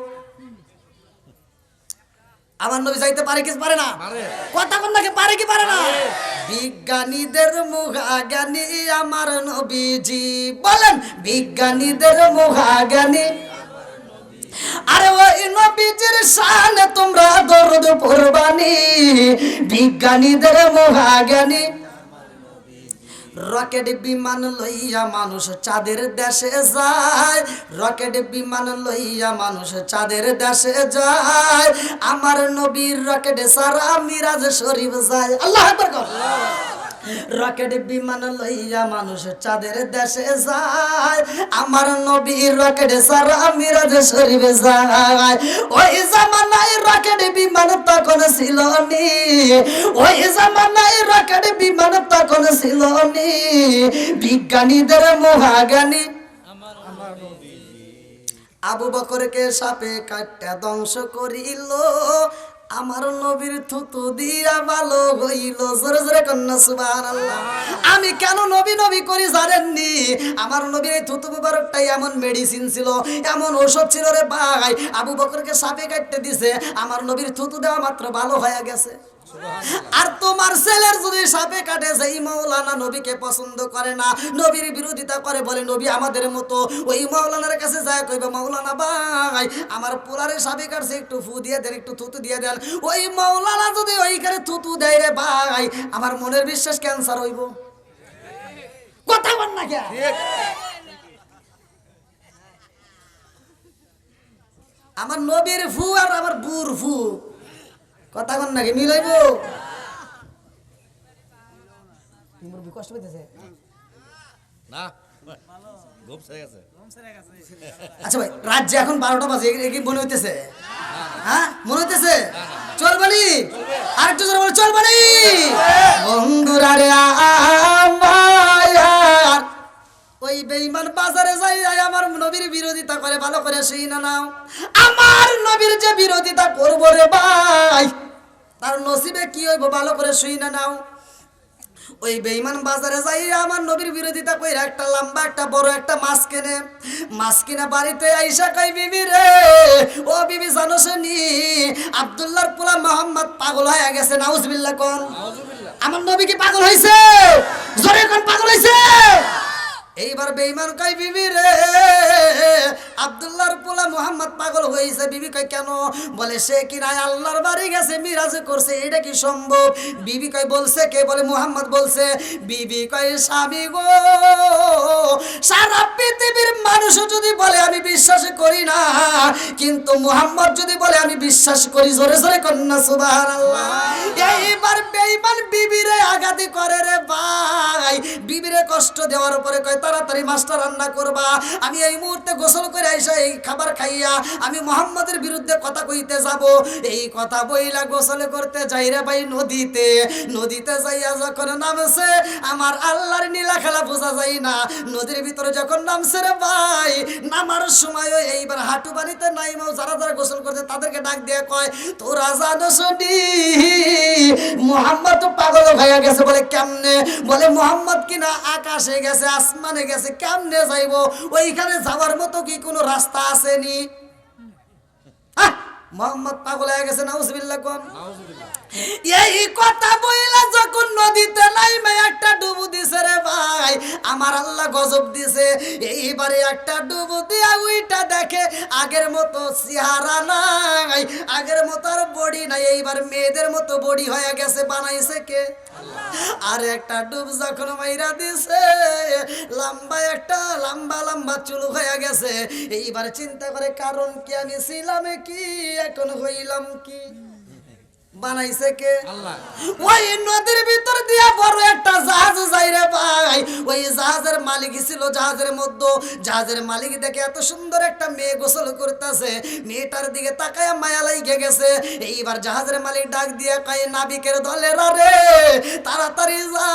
আমার নবী যাইতে পারে কি পারে না? কথা কোন নাকি পারে কি পারে না? বিজ্ঞানীদের মুখাজ্ঞানী আমার নবীজি, বলেন বিজ্ঞানীদের মুখাজ্ঞানী। আরে ওই নবীজির শানে তোমরা দরুদ পড়বানি, বিজ্ঞানীদের মুখাজ্ঞানী। রকেট বিমান লইয়া মানুষ চাঁদের দেশে যায়, রকেট বিমান লইয়া মানুষ চাঁদের দেশে যায়। আমার নবীর রকেট সারা মিরাজ শরীফ যায়। আল্লাহু আকবার কর। রকেট বিমান লইয়া মানুষ চাঁদের দেশে যায়, আমার নবীর রকেট সারা মিরাজ শরীফ যায়। ওই জামানায় রকেট বিমান তখন ছিল নি, ওই জামানায় রকেট বিমান তখন ছিল নি। বিজ্ঞানীদের মহাজ্ঞানী আবু বকরকে সাপে কাটটা ধ্বংস করিল, আমার নবীর থুতু দিয়া ভালো হইল। জোরে জোরে কন্যা সুবহানাল্লাহ। আমি কেন নবী নবী করি জানেননি? আমার নবীর এই থুতু মুবারকটাই এমন মেডিসিন ছিল, এমন ঔষধ ছিল রে ভাই। আবু বকরকে সাপে কাটতে দিছে, আমার নবীর থুতু দেওয়া মাত্র ভালো হয়ে গেছে। আর তোমার ছেলের যদি সাপে কাটে, সেই মাওলানা নবীকে পছন্দ করে না, নবীর বিরোধিতা করে, বলে নবী আমাদের মতো। ওই মাওলানার কাছে যায় কইবে, মাওলানা ভাই আমার পোলারে সাপে কাটছে, একটু ফু দিয়ে দেন, একটু থুতু দিয়ে দেন। ওই মাওলানা যদি ওইখানে থুতু দেয় রে ভাই, আমার মনের বিশ্বাস ক্যান্সার হইব। কথা বল না কে? আমার নবীর ফু আর আমার বুর ফু, কথা কন নাকি মিলাইব? কষ্ট পেতেছে না, ঘুম ছেড়ে গেছে। আচ্ছা ভাই, রাত এখন 12টা বাজে, কি মনে হইতেছে? হ্যাঁ মনে হইতেছে? চলবানি আর একটু জোরে বলে চলবানি। বন্ধুরা রে আমার ওই বেঈমান বাজারে যাই আমার নবীর বিরোধিতা করে, ভালো করে শুই না নাও। আমার নবীর যে বিরোধিতা করবো রে ভাই, তার নসিবে কি হইব ভালো করে শুই না নাও। ওই বেঈমান বাজারে যাই আমার নবীর বিরোধিতা কইরা একটা লম্বা একটা বড় একটা মাছ কেনে, মাছ কিনা বাড়িতে আইসা কই বিবি রে, ও বিবি জানোস নি আব্দুল্লাহর পোলা মোহাম্মদ পাগল হয়ে গেছে। নাউজুবিল্লাহ কোন, আমার নবী কি পাগল হইছে? জোরে কোন পাগল হইছে? এইবার বেঈমান কই বিবি রে আব্দুল্লাহর পোলা মোহাম্মদ পাগল হইছে। বিবি কই কেন? বলে সে কি না আল্লাহর বাড়ি গেছে, মিরাজ করছে, এটা কি সম্ভব? বিবি কই বলছে কে? বলে মোহাম্মদ বলছে। বিবি কই স্বামী গো, সারা পৃথিবীর মানুষ যদি বলে আমি বিশ্বাস করি না, কিন্তু মোহাম্মদ যদি বলে আমি বিশ্বাস করি। জোরে জোরে কন্যা সুবহানাল্লাহ। এইবার বেঈমান বিবিরে আঘাত করে রে ভাই, বিবিরে কষ্ট দেওয়ার পরে কয় তাড়াতাড়ি মাছটা রান্না করবা, আমি এই মুহূর্তে গোসল করে আইসা এই খাবার খাইয়া আমি মোহাম্মদের বিরুদ্ধে কথা কইতে যাব। এই কথা বইলা গোসল করতে যাই রে ভাই নদীতে, নদীতে যাইয়া যখন নামছে আমার আল্লাহর নীলা খেলা বোঝা যায় না। নদীর ভিতরে যখন নামছে রে ভাই, নামার সময় এইবার হাঁটু পানিতে নাইমাও যারা যারা গোসল করতে তাদেরকে ডাক দিয়ে কয় তোরা জানোস নি মোহাম্মদ পাগল হয়ে গেছে। বলে কেমনে? বলে মোহাম্মদ কিনা আকাশে গেছে, আসমানে গেছে, কেমনে যাইবো? ওইখানে যাওয়ার মতো কি কোনো রাস্তা আসেনি? মোহাম্মদ পাগল হয়ে গেছে। নাউজুবিল্লাহ কোন। এই কথা বইলা যখন নদীতে নাইমে একটা ডুবু দিছে রে ভাই, আমার আল্লাহ গজব দিছে। এইবারে একটা ডুবু দিয়া ওইটা দেখে আগের মতো চেহারা নাই, আগের মতো আর বডি নাই, এইবার মেয়েদের মতো বডি হয়ে গেছে। বানাইছে কে? আর একটা ডুব যখন মাইরা দিছে, লম্বা একটা লম্বা লম্বা চুল হয়ে গেছে। এইবার চিন্তা করে কারণ কি আমি ছিলাম কি, এখন হইলাম কি? বানাইছে কে? আল্লাহ। ওই নদীর ভিতর দিয়া বড় একটা জাহাজ যাই রে ভাই, ওই জাহাজের মালিক ছিল জাহাজের মধ্যে। জাহাজের মালিক দেখে এত সুন্দর একটা মেয়ে গোসল করতেছে, মেয়েটার দিকে তাকায় মায়া লাইগে গেছে। এইবার জাহাজের মালিক ডাক দিয়া কয় নাবিকের দলেরা রে তাড়াতাড়ি যা,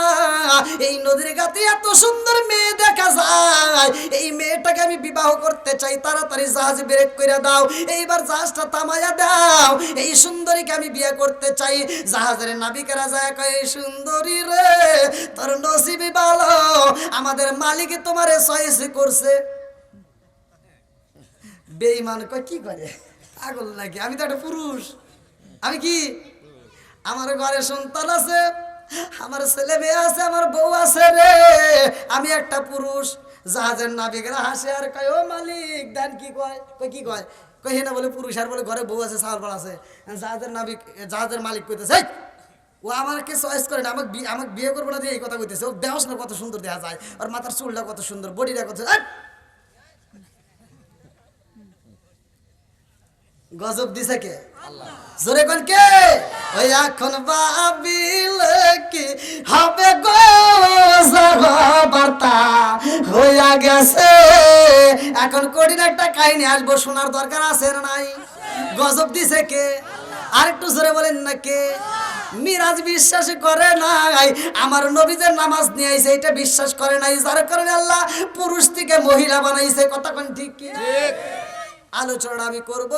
এই নদীর ঘাটে এত সুন্দর মেয়ে দেখা যায়, এই মেয়েটাকে আমি বিবাহ করতে চাই, তাড়াতাড়ি জাহাজ ব্রেক করে দাও, এইবার জাহাজটা থামায়া দাও, এই সুন্দরীকে আমি বিয়ে করতে চাই। জাহাজের নাবিকেরা যায় কয় সুন্দরী রে তোর নসিবই ভালো, আমাদের মালিক তোমারে চয়েস করছে। বেঈমান কয় কি করে? পাগল নাকি? আমি তো একটা পুরুষ, আমি কি? আমার ঘরে সন্তান আছে, আমার ছেলে মেয়ে আছে, আমার বউ আছে রে, আমি একটা পুরুষ। জাহাজের নাবিকেরা হাসে আর কয় ও মালিক দেন। কি কয়? কয় কি কয়? কই না বলে পুরুষ, আর বলে ঘরে বউ আছে, চাল পাল আছে। জাহাজের নাবিক, জাহাজের মালিক কইতেছে ও আমাকে চয়েস করে না, আমাকে বিয়ে করবো না, এই কথা কইতেছে। ও দেহস না কত সুন্দর দেখা যায়, আর মাথার চুলটা কত সুন্দর, বডিটা কত। গজব দিছে কে? আল্লাহ। জোরে কোন কে? ওই এখন ভাবিলে কি হবে গো, বার্তা হইয়া গেছে। এখন কঠিন একটা কাহিনী আসবো, শোনার দরকার আছে না নাই? গজব দিছে কে? আর একটু জোরে বলেন না কে? মিরাজ বিশ্বাস করে নাই, আমার নবী যে নামাজ নিয়ে আইছে এটা বিশ্বাস করে নাই, যার কারণে আল্লাহ পুরুষ থেকে মহিলা বানাইছে। কথা কোন ঠিক কি? ঠিক। আলোচনা আমি করব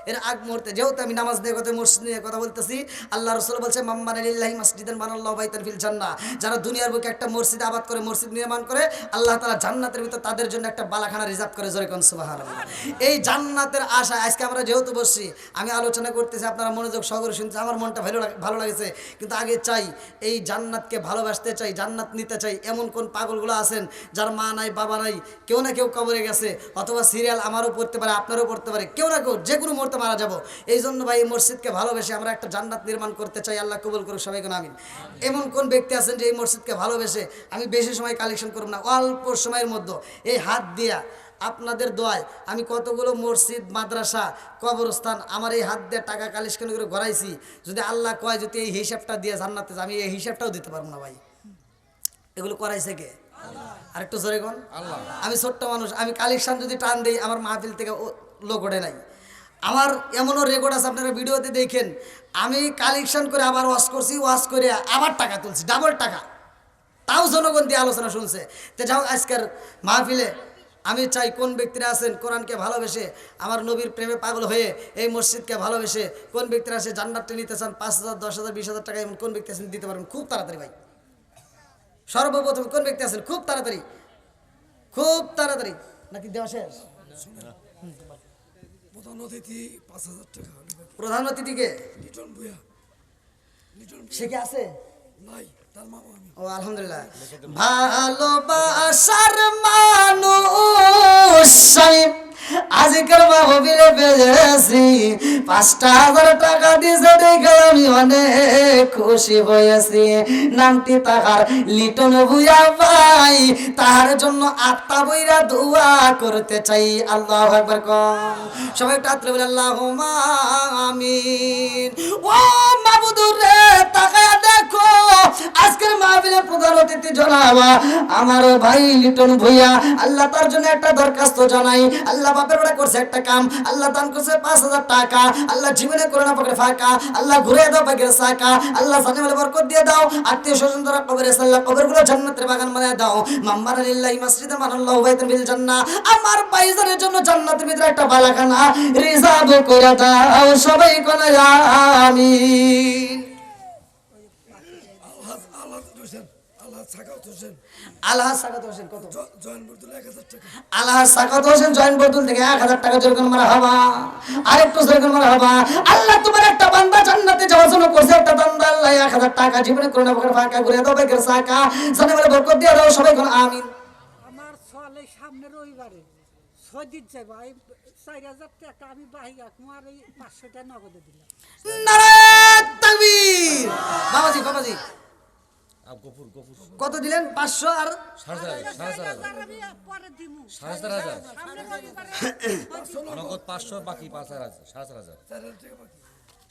এর আগ মুহূর্তে, যেহেতু আমি নামাজ নিয়ে কথা, মসজিদ নিয়ে কথা বলতেছি। আল্লাহ রাসূল বলছে মাম্মান লিল্লাহি মাসজিদান বানাল্লাহু বাইতান ফিল জান্নাহ, যারা দুনিয়ার বুকে একটা মসজিদ আবাদ করে, মসজিদ নির্মাণ করে, আল্লাহ তাআলা জান্নাতের ভিতর তাদের জন্য একটা বালাখানা রিজার্ভ করে। জোরে কোন সুবহানাল্লাহ। এই জান্নাতের আশায় আজকে আমরা যেহেতু বসছি, আমি আলোচনা করতেছি, আপনারা মনোযোগ সহকারে শুনতে, আমার মনটা ভালো লাগছে। কিন্তু আগে চাই এই জান্নাতকে ভালোবাসতে চাই, জান্নাত নিতে চাই। এমন কোন পাগলগুলো আছেন যার মা নাই, বাবা নাই, কেউ না কেউ কবরে গেছে, অথবা সিরিয়াল আমারও পড়তে পারে, আপনারও পড়তে পারে, কেউ না কেউ যে কোনো মুহূর্তে মারা যাব। এই জন্য ভাই এই মসজিদকে ভালোবেসে আমরা একটা জান্নাত নির্মাণ করতে চাই। আল্লাহ কবুল করুক সবাইকে, আমিন। এমন কোন ব্যক্তি আছেন যে এই মসজিদকে ভালোবেসে, আমি বেশি সময় কালেকশন করব না, অল্প সময়ের মধ্যে এই হাত দিয়া আপনাদের দোয়ায় আমি কতগুলো মসজিদ, মাদ্রাসা, কবরস্থান আমার এই হাত দিয়ে টাকা কালেকশন করে গড়াইছি। যদি আল্লাহ কয় যদি এই হিসাবটা দিয়ে জান্নাতে, আমি এই হিসাবটাও দিতে পারবো না ভাই। এগুলো করাইছে কে? আর একটু জোরে কোন আল্লাহ। আমি ছোট্ট মানুষ, আমি কালেকশন যদি টান দিই আমার মাহফিল থেকে লোক ওঠে নাই। আমার এমনও রেকর্ড আছে, আপনারা ভিডিওতে দেখেন, আমি কালেকশন করে আবার ওয়াশ করছি, ওয়াশ করে আবার টাকা তুলছি, ডাবল টাকা, তাও জনগণ দিয়ে আলোচনা শুনছে। তো যাও আজকের মাহফিলে আমি চাই কোন ব্যক্তিরা আছেন কোরআনকে ভালোবেসে, আমার নবীর প্রেমে পাগল হয়ে এই মসজিদকে ভালোবেসে, কোন ব্যক্তিরা আছে জান্নাতটা নিতে চান, 5,000, 10,000, 20,000 টাকা, এমন কোন ব্যক্তি আছেন দিতে পারবেন খুব তাড়াতাড়ি ভাই? সর্বপ্রথম কোন ব্যক্তি আছেন? খুব তাড়াতাড়ি, খুব তাড়াতাড়ি। নাকি দেওয়া শেষ? প্রধান অতিথি 5,000 টাকা। প্রধান অতিথিকে লিটন ভুয়া। লিটন সে কি আছে? নাই, তার মামা আমি। ও আলহামদুলিল্লাহ। ভালোবাসার মানুষ আজকাল মাহবিলে পেয়েছি, 5,000 টাকা দিয়েছে দেখে আমি অনেক খুশি হয়েছি। নামটি তাহার লিটন ভুয়া ভাই, তাহার জন্য আত্মা বইরা দোয়া করতে চাই। আল্লাহু আকবার কোন সবাই একটু আত্মা বলে আল্লাহুম্মা আমিন। ও মাবুদুর রে, তাকায়া দেখো আজকের মাহফিলে প্রধান অতিথি জনাবা আমার ভাই লিটন ভুইয়া। আল্লাহ তার জন্য একটা দরখাস্ত জানাই। আল্লাহ বাপের বেড়া করছে একটা কাম, আল্লাহ দান করছে 5,000 টাকা। আল্লাহ জীবনে করে না পাকে ফাঁকা, আল্লাহ ঘুরে দাও পাকের সাকা। আল্লাহ জানে বলে বরকত দিয়ে দাও। আত্মীয় স্বজন যারা কবরে সাল্লাহ কবরগুলো জান্নাতের বাগান বানায় দাও। মাম্মারা লিল্লাহি মাসজিদে মানাল্লাহু বাইতান বিল জান্নাহ। আমার ভাইজানের জন্য জান্নাতের ভিতরে একটা বালাখানা রিজার্ভ করে দাও। সবাই কোন আমিন। আল্লাহ সাকাত হোসেন কত? আল্লাহ সাকাত হোসেন জয়েন বদুল থেকে 1,000 টাকা জোরগান মারা হবা। আরেকটু জোরগান মারা হবা। আল্লাহ তোমার একটা বান্দা জান্নাতে যাওয়ার জন্য করছে একটা বান্দা, আল্লাহ 1,000 টাকা জীবনে করোনা বকর ফাঁকা ঘুরে দাও বেকের সাকা জানে বলে বরকত দিয়ে দাও। সবাই কোন আমিন। আমার চলে সামনে রবিবারে সজিত যাবো, 4,000 টাকা আমি বাহিয়া কুমার 500 টাকা নগদে দিলাম। নারায়ে তাকবীর। বাবাজি বাবাজি গফুর গফুর কত দিলেন? 500 আর 4,500 আমি পরে দিমু। 4,500 সামনে রবিবারে নগদ 500 বাকি 5,000 4,500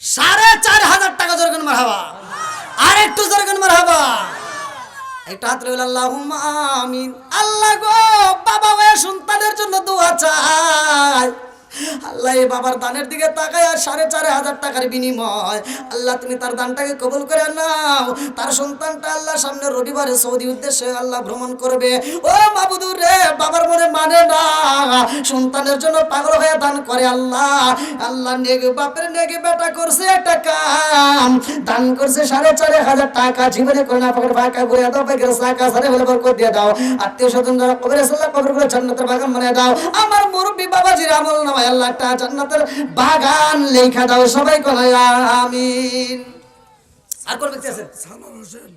4,500 টাকা জোরগান মারা হবা। আরেকটু জোরগান মারা হবা। একটা হাত রইল আল্লাহুম্মা আমিন। আল্লাহ গো, বাবা হয়ে সন্তানের জন্য দোয়া চাই। আল্লাহ এই বাবার দানের দিকে তাকায় 4,500 টাকার বিনিময় আল্লাহ তুমি তার দানটাকে কবুল করে নাও। তার সন্তানটা আল্লাহ সামনে রবিবারে সৌদি উদ্দেশ্যে আল্লাহ ভ্রমণ করবে। ও মাবুদুর রে, বাবার মনে মানে না, সন্তানের জন্য পাগল হয়ে দান করে। আল্লাহ আল্লাহ নেগে বাপের নেগে বেটা করছে একটা কাম, দান করছে 4,500 টাকা জীবনে করে না পাকের ফাঁকা ঘুরে দাও পাকের সাকা সারে বলে বরকত দিয়ে দাও। আত্মীয় স্বজন যারা কবরে সাল্লাহ কবরগুলো জান্নাতের বাগান বানিয়ে দাও। আমার মুরব্বি বাবাজির আমল নামায় আল্লাহ একটা জান্নাতের বাগান লেখা দাও। সবাই কোন আমিন। আর কোন ব্যক্তি আছেন? সানোয়ার হোসেন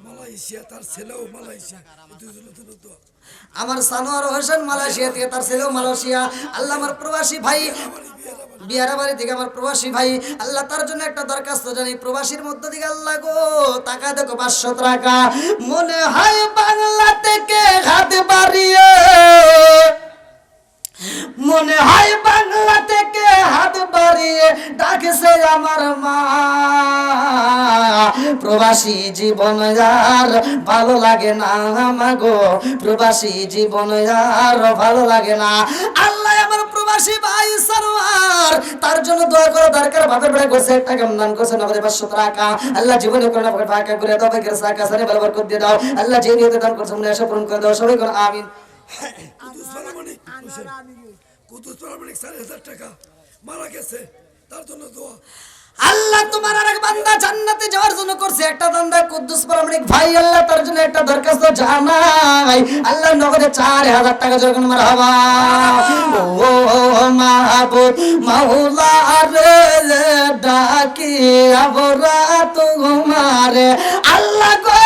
মালয়েশিয়া, তার ছেলেও মালয়েশিয়া। দুজনে তো আমার সানোয়ার হোসেন মালয়েশিয়া থেকে, তার ছেলেও মালয়েশিয়া। আল্লাহ আমার প্রবাসী ভাই বিহারা বাড়ি থেকে আমার প্রবাসী ভাই, আল্লাহ তার জন্য একটা দরখাস্ত জানি। প্রবাসীর মধ্য থেকে আল্লাহ গো টাকা দেখো 500 টাকা। মনে হয় বাংলা থেকে হাত বাড়িয়ে, মনে হয় বাংলা থেকে হাত বাড়িয়ে ডাকছে আমার মা। প্রবাসী জীবন আর ভালো লাগে না মাগো, প্রবাসী জীবন আর ভালো লাগে না। আল্লাহ আমার প্রবাসী ভাই সারোয়ার তার জন্য দোয়া করো। দরকার বাপের বেড়া করছে একটা কেমন দান করছে নগদে 500 টাকা। আল্লাহ জীবনে করে না ফাঁকা করে দাও বেকের সাকা সারে ভালো বরকত দিয়ে দাও। আল্লাহ যে নিয়তে দান করছে মনে আশা পূরণ করে দাও। সবাই কোন আমিন। কুতুস পারমাণিক 4,000 টাকা মারা গেছে, তার জন্য দোয়া। আল্লাহ তোমার আরেক বান্দা জান্নাতে যাওয়ার জন্য করছে একটা বান্দা কুদ্দুস পারমাণিক ভাই, আল্লাহ তার জন্য একটা দরখাস্ত জানাই। আল্লাহ নগদে 4,000 টাকা যখন মারহাবা। ও মাহবুব মাওলা রে ডাকি আমরা তোমারে। আল্লাহ গো,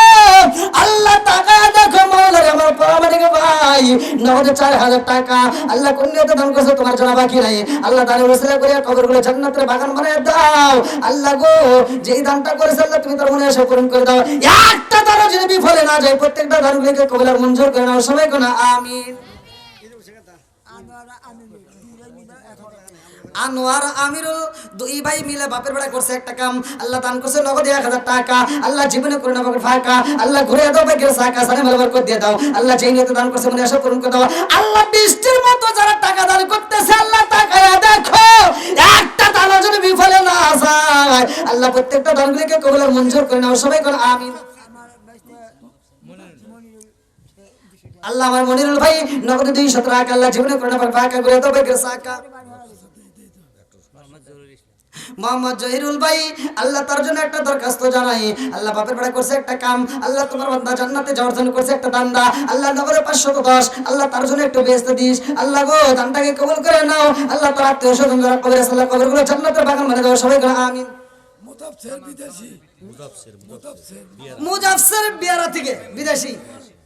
আল্লাহ টাকা দেখো মাওলা রে আমার পারমাণিক ভাই নগদে 4,000 টাকা আল্লাহ কোন নিয়তে দান করছে তোমার জানা বাকি নাই। আল্লাহ দানের ওসিলা করে কবরগুলো জান্নাতের বাগান বানিয়ে দাও। আল্লাহ গো, যেই দানটা করেছে আল্লাহ তুমি তার মনে আশা পূরণ করে দাও। একটা দানও যদি বিফলে না যায়, প্রত্যেকটা দানগুলিকে কবুল আর মঞ্জুর করে নাও। সবাই কোন আমিন। আনোয়ার আমিরুল দুই ভাই মিলে বাপের বেড়া করছে একটা কাম, আল্লাহ দান করছে নগদে 1,000 টাকা। আল্লাহ জীবনে করে না পাকে ফাঁকা, আল্লাহ ঘুরে দাও বেকের সাকা সারে ভালো বরকত দিয়ে দাও। আল্লাহ যেই নিয়তে দান করছে মনে আশা পূরণ করে দাও। আল্লাহ বৃষ্টির মতো যারা টাকা দান করতেছে আল্লাহ তাকায়া দেখো, একটা দানও যদি বিফলে না যায় আল্লাহ প্রত্যেকটা দানগুলিকে কবুল আর মঞ্জুর করে নাও। সবাই কোন আমিন। আল্লাহ আমার মনিরুল ভাই নগদে 200 টাকা আল্লাহ জীবনে করে না পাকে ফাঁকা ঘুরে দাও বেকের সাকা মোহাম্মদ জহিরুল ভাই, আল্লাহ তার জন্য একটা দরখাস্ত জানাই। আল্লাহ বাপের বেড়া করছে একটা কাম, আল্লাহ তোমার বান্দা জান্নাতে যাওয়ার জন্য করছে একটা দান্দা, আল্লাহ নগরে 510, আল্লাহ তার জন্য একটু বেহেশত দিস। আল্লাহ গো দানটাকে কবুল করে নাও। আল্লাহ তার আত্মীয় স্বজন যারা কবরে আছে, আল্লাহ কবরগুলো জান্নাতের বাগান বানিয়ে দাও, সবাই বলো আমিন। মুতাফসির বিদেশি, মুজাফসির বিয়ারা থেকে বিদেশি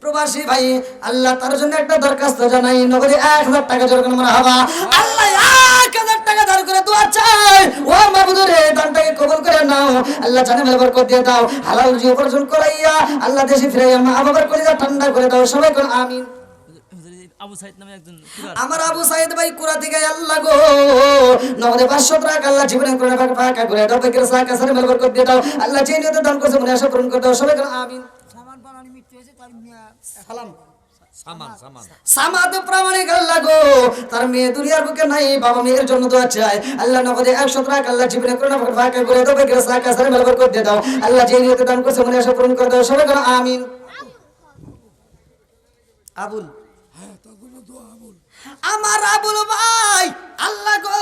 প্রবাসী ভাই, আল্লাহ তার জন্য একটা দরখাস্ত জানাই। নগরে 1000 টাকা জোর করে মারহাবা। আল্লাহ 1000 টাকা দান করে দোয়া চাই, ও মাবুদ রে দানটাকে কবুল করে নাও। আল্লাহ জানে মেলে বরকত দিয়ে দাও, হালাল রুজি উপার্জন করাইয়া আল্লাহ দেশে ফিরাইয়া মা বাবার কলিজা ঠান্ডা করে দাও, সবাই বলো আমিন। আবু সাইদ নামে একজন আমার আবু সাইদ ভাই কুরা থেকে আল্লাহ গো নগদে 500 টাকা আল্লাহ জীবনে করে ফাঁকা করে দাও, বেকের সাকা সারে মেলে বরকত দিয়ে দাও। আল্লাহ যে নিয়তে দান করছে মনে আশা পূরণ করে দাও, সবাই বলো আমিন। সামাদ প্রামাণিক আল্লাহ গো তার মেয়ে দুনিয়ার বুকে নাই, বাবা মেয়ের জন্য দোয়া চাই। আল্লাহ নগদে 100 টাকা আল্লাহ জীবনে করে ফাঁকা করে দাও, বেকের সাকা সারে মেলে বরকত দিয়ে দাও। আল্লাহ যে নিয়তে দান করছে মনে আশা পূরণ করে দাও, সবাই বলো আমিন। আবুল, হ্যাঁ তখন দোয়া আবুল। আমার আবুল ভাই আল্লাহ গো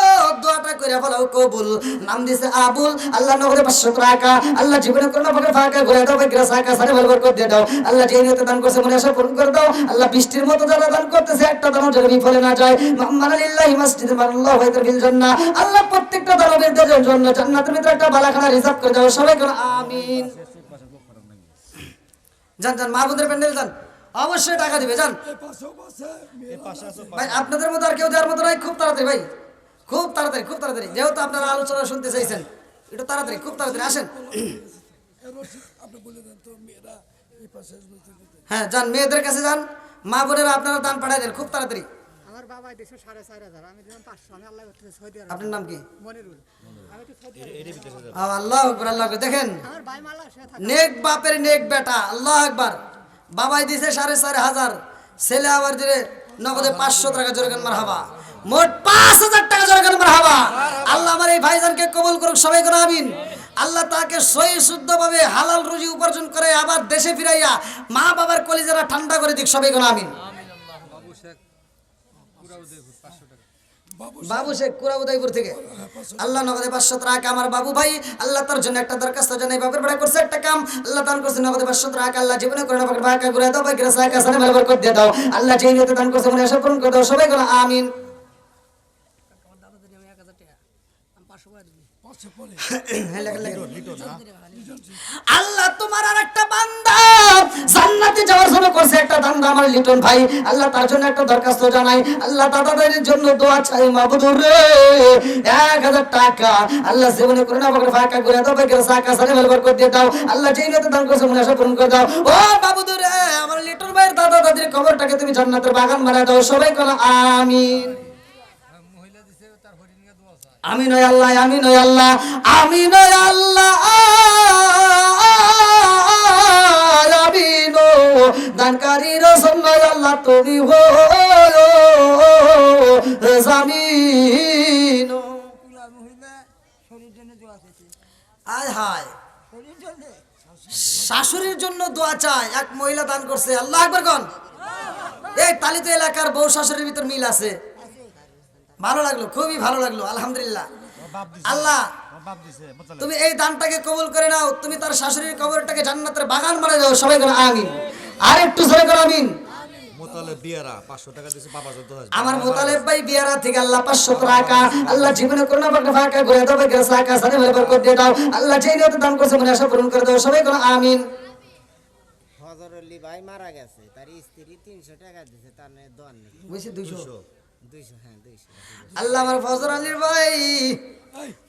দোয়াটা করে ফেলাও কবুল। নাম দিছে আবুল, আল্লাহ নগরে 500 টাকা আল্লাহ জীবনে কোনো ভাগে ফাঁকা করে দাও, বেকের সাকা সারে মেলে বরকত দিয়ে দাও। আল্লাহ যে নিয়তে দান করছে মনে আশা পূরণ করে দাও। আল্লাহ বৃষ্টির মতো যারা দান করতেছে একটা দানও যেন বিফলে না যায়। মানালিল্লাহি মাসজিদে মানাল্লাহু ওয়া ফিল জান্নাহ, আল্লাহ প্রত্যেকটা দানবের জন্য জান্নাতের ভিতরে একটা বালাখানা রিজার্ভ করে দাও, সবাই বলো আমিন। জান জান মা বোনদের প্যান্ডেল যান, অবশ্যই টাকা দিবে জান ভাই। আপনাদের মতো আর কেউ দেওয়ার মতো নাই, খুব তাড়াতাড়ি ভাই, খুব তাড়াতাড়ি খুব তাড়াতাড়ি, যেহেতু আপনারা আলোচনা শুনতে চাইছেন একটু তাড়াতাড়ি খুব তাড়াতাড়ি আসেন। আপনি বলে দেন তো মেয়েরা এই পাশে হ্যাঁ যান, মেয়েদের কাছে যান, মা বোনেরা আপনারা দান পাঠাই দেন খুব তাড়াতাড়ি। আমার বাবা দিয়েছে 4,500, আমি দিলাম 500, আমি আল্লাহ করতে সৌদি আরব। আপনার নাম কি? মনিরুল। আমি তো সৌদি আরব। আল্লাহ আকবার, আল্লাহ আকবার। দেখেন আমার ভাই মালয়েশিয়া থাকে। নেক বাপের নেক বেটা, আল্লাহ আকবার। বাবাই দিছে 4,500, ছেলে আবার দিলে নগদে 500 টাকা জোরে গান মারহাবা, মোট 5000 টাকা জোরে গান মারহাবা। আল্লাহ আমার এই ভাইজানকে কবুল করুক, সবাই করে আমিন। আল্লাহ তাকে সহি শুদ্ধভাবে হালাল রুজি উপার্জন করে আবার দেশে ফিরাইয়া মা বাবার কলিজারা ঠান্ডা করে দিক, সবাই করে আমিন। বাবু শেখ কুরা উদয়পুর থেকে আল্লাহ নগদে 500 টাকা আমার বাবু ভাই, আল্লাহ তার জন্য একটা দরখাস্ত জানাই। বাপের বেড়া করছে একটা কাম, আল্লাহ দান করছে নগদে 500 টাকা আল্লাহ জীবনে করে ফাঁকা ফাঁকা করে দাও, বেকের সাকা সারে মেলে বরকত দিয়ে দাও। আল্লাহ যে নিয়তে দান করছে মনে আশা পূরণ করে দাও, সবাই বলো আমিন। আল্লাহ তোমার আর একটা বান্দা জান্নাতে যাওয়ার জন্য করছে একটা দান্দা আমার লিটন ভাই, আল্লাহ তার জন্য একটা দরখাস্ত জানাই। আল্লাহ দাদাদের জন্য দোয়া চাই মাবুদ রে, 1000 টাকা আল্লাহ জীবনে করে না বকরে ফাঁকা করে দাও, বেকের সাকা সারে মেলে বরকত দিয়ে দাও। আল্লাহ যেই নিয়তে দান করছে মনে আশা পূরণ করে দাও। ও মাবুদ রে আমার লিটন ভাইয়ের দাদা দাদির কবরটাকে তুমি জান্নাতের বাগান বানায় দাও, সবাই বলো আমিন। আমিন ওয়া আল্লাহ, আমিন ওয়া আল্লাহ, আমিন ওয়া আল্লাহ, আমিন। দানকারীর জন্য আল্লাহ তুমি হো জামিন। আয় হায়, শাশুড়ির জন্য দোয়া চায় এক মহিলা দান করছে, আল্লাহ আকবার কোন। এই তালিত এলাকার বউ শাশুড়ির ভিতর মিল আছে, ভালো লাগলো, খুবই ভালো লাগলো, আলহামদুলিল্লাহ। আল্লাহ তুমি এই দানটাকে কবুল করে নাও, তুমি তার শাশুড়ির কবরটাকে জান্নাতের বাগান বানাই দাও, সবাই করে আমিন। আর একটু জোরে করে আমিন। মোতালেব বিয়ারা 500 টাকা দিয়েছে, বাবা যত আছে আমার মোতালেব ভাই বিয়ারা থেকে আল্লাহ 500 টাকা আল্লাহ জীবনে করোনা ফাঁকা ফাঁকা করে দাও, বেকের সাকা সারে মেলে বরকত দিয়ে দাও। আল্লাহ যেই নিয়তে দান করছে মনে আশা পূরণ করে দাও, সবাই করে আমিন। ফজর আলী ভাই মারা গেছে, তার স্ত্রী 300 টাকা দিছে, তার দোয়ার নেই। বুঝছি 200 200, হ্যাঁ 200। আল্লাহ আমার ফজর আলীর ভাই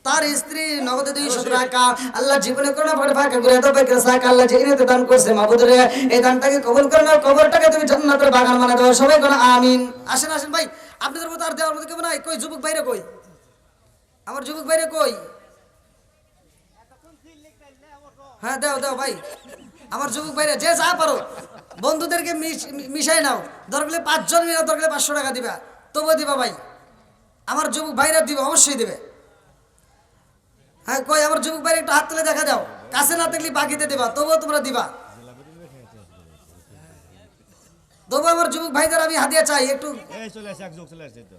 তার স্ত্রী নগদে 200 টাকা আল্লাহ জীবনে করোনা ফাঁকা ফাঁকা করে দাও, বেকের সাকা আল্লাহ যেই নিয়তে দান করছে মাবুদ রে এই দানটাকে কবুল করে নাও, কবরটাকে তুমি জান্নাতের বাগান বানায় দাও, সবাই করে আমিন। আসেন আসেন ভাই, আপনাদের মতো আর দেওয়ার মতো কেউ নাই। কই যুবক ভাইরে কই, আমার যুবক ভাইরে কই? হ্যাঁ দাও দাও ভাই, আমার যুবক ভাইরে যে যা পারো বন্ধুদেরকে মিশাই নাও, দরকারে 5 জন মিলে দরকারে 500 টাকা দিবা, তবুও দিবা ভাই, আমার যুবক ভাইরা দিবে, অবশ্যই দিবে। হ্যাঁ কই আমার যুবক ভাইরা একটু হাত তুলে দেখা দাও, কাছে না থাকলে বাকিতে দিবা, তবুও তোমরা দিবা। তবু আমার যুবক ভাইদের আমি হাদিয়া চাই একটু। এই চলে আসে, এক যোগ চলে আসছে তো।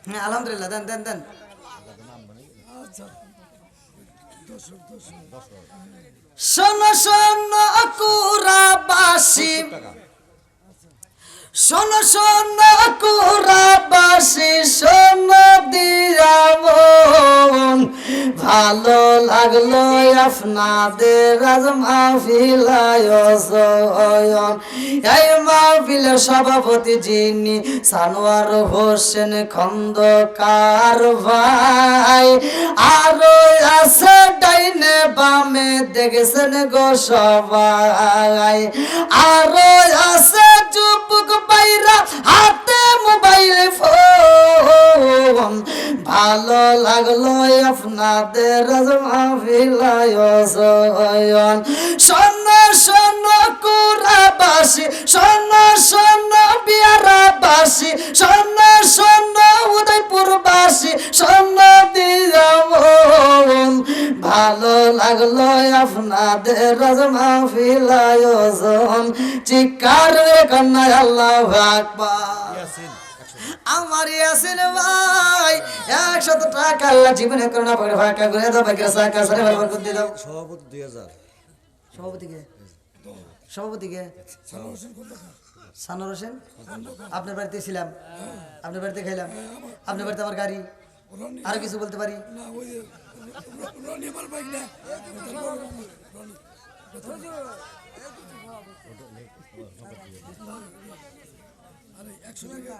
হ্যাঁ আলহামদুলিল্লাহ, দেন দেন দেন। আচ্ছা শোনো শোনো কুরাবাসী, শোনো শোনো কুরাবাসী, শোনো দিয়া মন, ভালো লাগলো আপনাদের আজ মাহফিল আয়োজন। এই মাহফিলের সভাপতি যিনি সানোয়ার হোসেন খন্দকার ভাই, আরো আছে ডাইনে বামে দেখছেন গো সবাই, আরো আছে যুবক বাইরা হাতে মোবাইল ফোন, ভালো লাগলো আপনাদের আজ মাহফিল আয়োজন। শোনো শোনো কুরাবাসী, শোনো শোনো বিয়ারাবাসী, শোনো শোনো উদয়পুরবাসী, শোনো দিয়া মন, ভালো লাগলো আপনাদের আজ মাহফিল আয়োজন। চিৎকার কন্যা আল্লাহু আকবার। আমার ইয়াসিন ভাই 100 টাকা আল্লাহ জীবনে করোনা পরে ফাঁকা করে দাও, বাকি সাকা সারে বরকত দিয়ে দাও। সভাপতি 2000। সভাপতিকে সভাপতিকে সানোর হোসেন, আপনার বাড়িতে ছিলাম, আপনার বাড়িতে খাইলাম, আপনার বাড়িতে আমার গাড়ি, আর কিছু বলতে পারি? না ওই রনি আমার বাইক না আরে 100 টাকা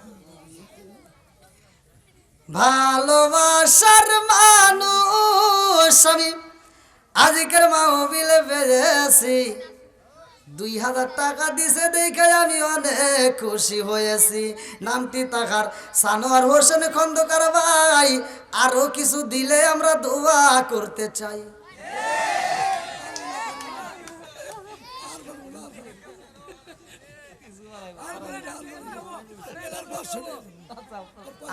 ভালোবাসার মানুষ আমি আজকের মাহফিলে পেয়েছি, 2000 টাকা দিছে দেখে আমি অনেক খুশি হয়েছি। নামটি তাকার সানোয়ার হোসেন খন্দকার ভাই, আরো কিছু দিলে আমরা দোয়া করতে চাই।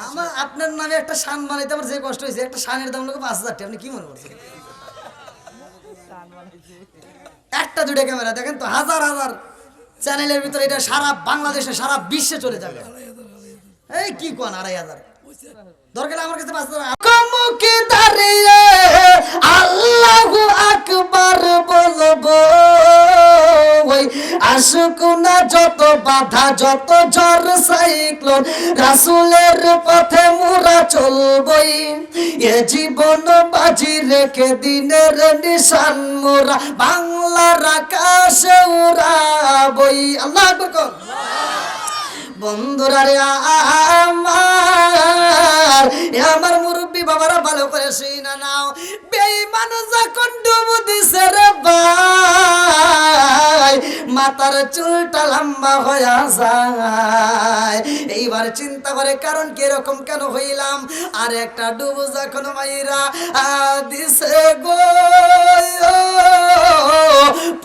আমার আপনার নামে একটা শান বানাইতে আমার যে কষ্ট হয়েছে, একটা শানের দাম লোক 5000 টাকা, আপনি কি মনে করছেন? একটা দুইটা ক্যামেরা দেখেন তো, হাজার হাজার চ্যানেলের ভিতরে এটা সারা বাংলাদেশে সারা বিশ্বে চলে যাবে। এই কি কোন 2500 দরকার আমার কাছে 5000। মুখে দাঁড়িয়ে আল্লাহু আকবার বলবো, আসুক না যত বাধা যত ঝড় সাইক্লোন, রাসূলের পথে মোরা চলবই, এ জীবন বাজি রেখে দিনের নিশান মোরা বাংলার আকাশে উড়াবই। আল্লাহু আকবার কোন। বন্ধুরা রে আমার মুরব্বী বাবারা ভালো করে শুনা নাও, বেঈমান যখন ডুব দিছে রে ভাই, মাথার চুলটা লম্বা হয়ে যায়। এইবার চিন্তা করে কারণ কি এরকম কেন হইলাম, আর একটা ডুব যখন মাইরা দিছে গো,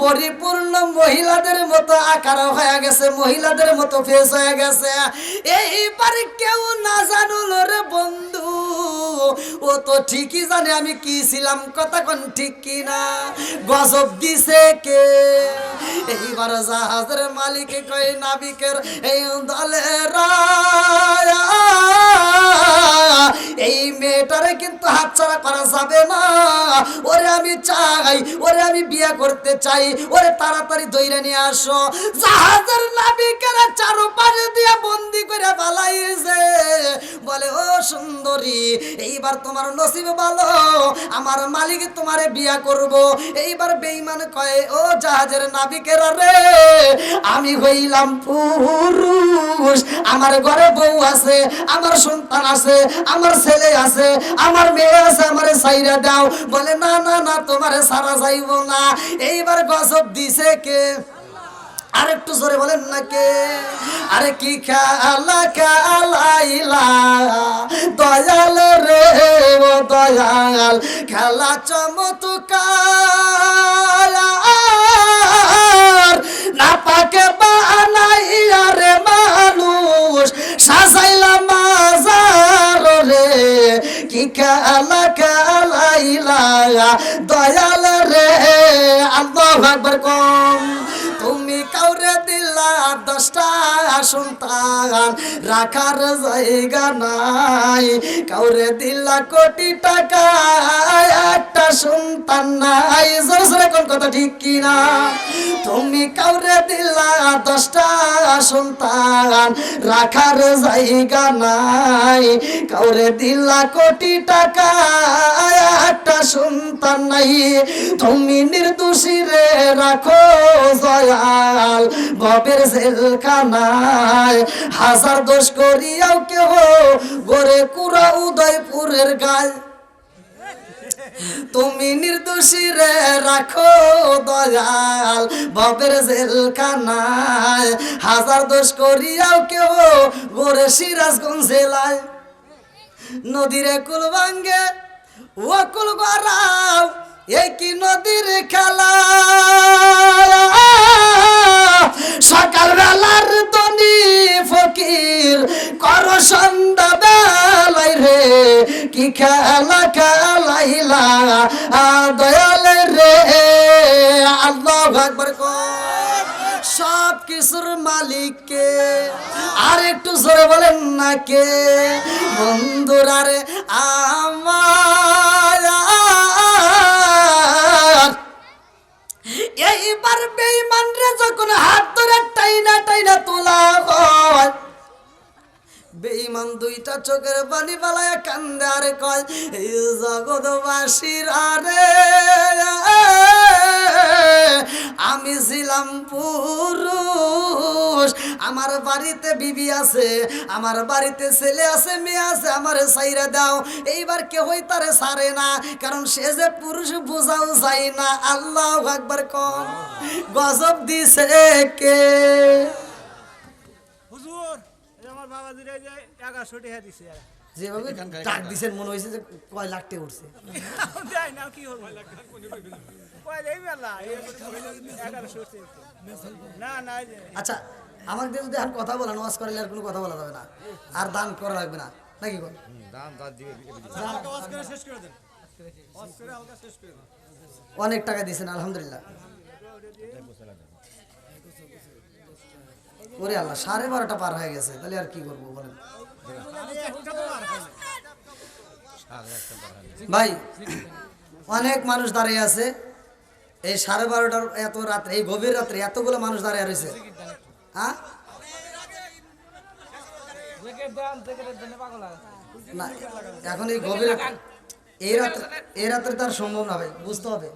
পরিপূর্ণ মহিলাদের মতো আকার হয়ে গেছে, মহিলাদের মতো ফেস হয়ে গেছে। এইবার কেউ না জানুল রে বন্ধু, ও তো ঠিকই জানে আমি কি ছিলাম, কথা কোন ঠিক কিনা, গজব দিছে কে। এইবার জাহাজের মালিকে কয় নাবিকের এই দলেরা, এই মেয়েটারে কিন্তু হাতছাড়া করা যাবে না, ওরে আমি চাই, ওরে আমি বিয়ে করতে চাই, ওরে তাড়াতাড়ি ধইরা নিয়ে আসো। জাহাজের নাবিকেরা চারপাশে দিয়ে বন্দি করে পালাইছে, বলে ও সুন্দরী এইবার তোমার নসিব ভালো, আমার মালিক তোমারে বিয়ে করব। এইবার বেঈমান কয় ও জাহাজের নাবিকেরা রে, আমি হইলাম পুরুষ, আমার ঘরে বউ আছে, আমার সন্তান আছে, আমার ছেলে আছে, আমার মেয়ে আছে, আমারে ছাইরা দাও। বলে না না না, তোমারে সারা যাইব না। এইবার গজব দিছে কে? আরেকটু জোরে বলেন না কে? আরে কি খেলা খেলাইলা দয়াল রে ও দয়াল, খেলা চমৎকার, না পাকে বানাইয়া রে মানুষ সাজাইলা মাজার রে, কি খেলা খেলাইলা দয়াল রে। আল্লাহু আকবার কম। তুমি কাউরে দিলা 10টা সন্তান রাখার জায়গা নাই, কাউরে দিলা কোটি টাকা একটা সন্তান নাই। জোরে জোরে কোন কথা ঠিক কিনা? তুমি কাউরে দিলা 10টা সন্তান রাখার জায়গা নাই, কাউরে দিলা কোটি টাকা একটা সন্তান নাই। তুমি নির্দোষী রে রাখো দয়াল বাপের জেলখানায়, হাজার দোষ করিয়াও কেহ গড়ে কুড়া উদয়পুরের গায়। তুমি নির্দোষী রে রাখো দয়াল বাপের জেলখানায়, হাজার দোষ করিয়াও কেউ গড়ে সিরাজগঞ্জ জেলায়। নদীরে কুল ভাঙ্গে ও কুল গড়াও, এই কি নদীর খেলা? সকাল বেলার ধনী ফকির কর সন্ধ্যা বেলায় রে, কি খেলা খেলাইলা দয়াল রে। আল্লাহু আকবার কর। সব কিছুর মালিককে, আর একটু জোরে বলেন না কে? বন্ধুরা রে আমার, এইবার বেঈমান রে যখন হাত ধরে টাইনা টাইনা তোলা হয়, বেঈমান দুইটা চোখের পানি পালায়া কান্দে আর কয়, এই জগৎবাসীরা রে আমি ছিলাম পুরুষ, আমার বাড়িতে বিবি আছে, আমার বাড়িতে ছেলে আছে, মেয়ে আছে, আমারে ছাইরা দাও। এইবার কেহই তারে ছাড়ে না, কারণ সে যে পুরুষ বোঝাও যায় না। আল্লাহু আকবার কর। গজব দিছে কে? হুজুর আমার বাবা দিলে যে 1100 টাকা দিছে, যেভাবে ডাক দিছেন মনে হয়েছে যে কয় লাখ টাকা উঠছে। দেয় না কি হবে, কয় দেই মেলা 1100 না না। আচ্ছা, আমাকে যদি এখন কথা বলেন, ওয়াজ করলে আর কোনো কথা বলা যাবে না, আর দান করা লাগবে না, নাকি বল? দাম দাম দিবে অনেক টাকা দিয়েছেন আলহামদুলিল্লাহ। ওরে আল্লাহ, 12:30 পার হয়ে গেছে, তাহলে আর কি করবো বলেন ভাই? অনেক মানুষ দাঁড়িয়ে আছে এই 12:30 এত রাত্রে, এই গভীর রাত্রে এতগুলো মানুষ দাঁড়িয়ে রয়েছে। হ্যাঁ না, এখন এই গভীর এই রাত্রে তার সম্ভব না ভাই, বুঝতে হবে।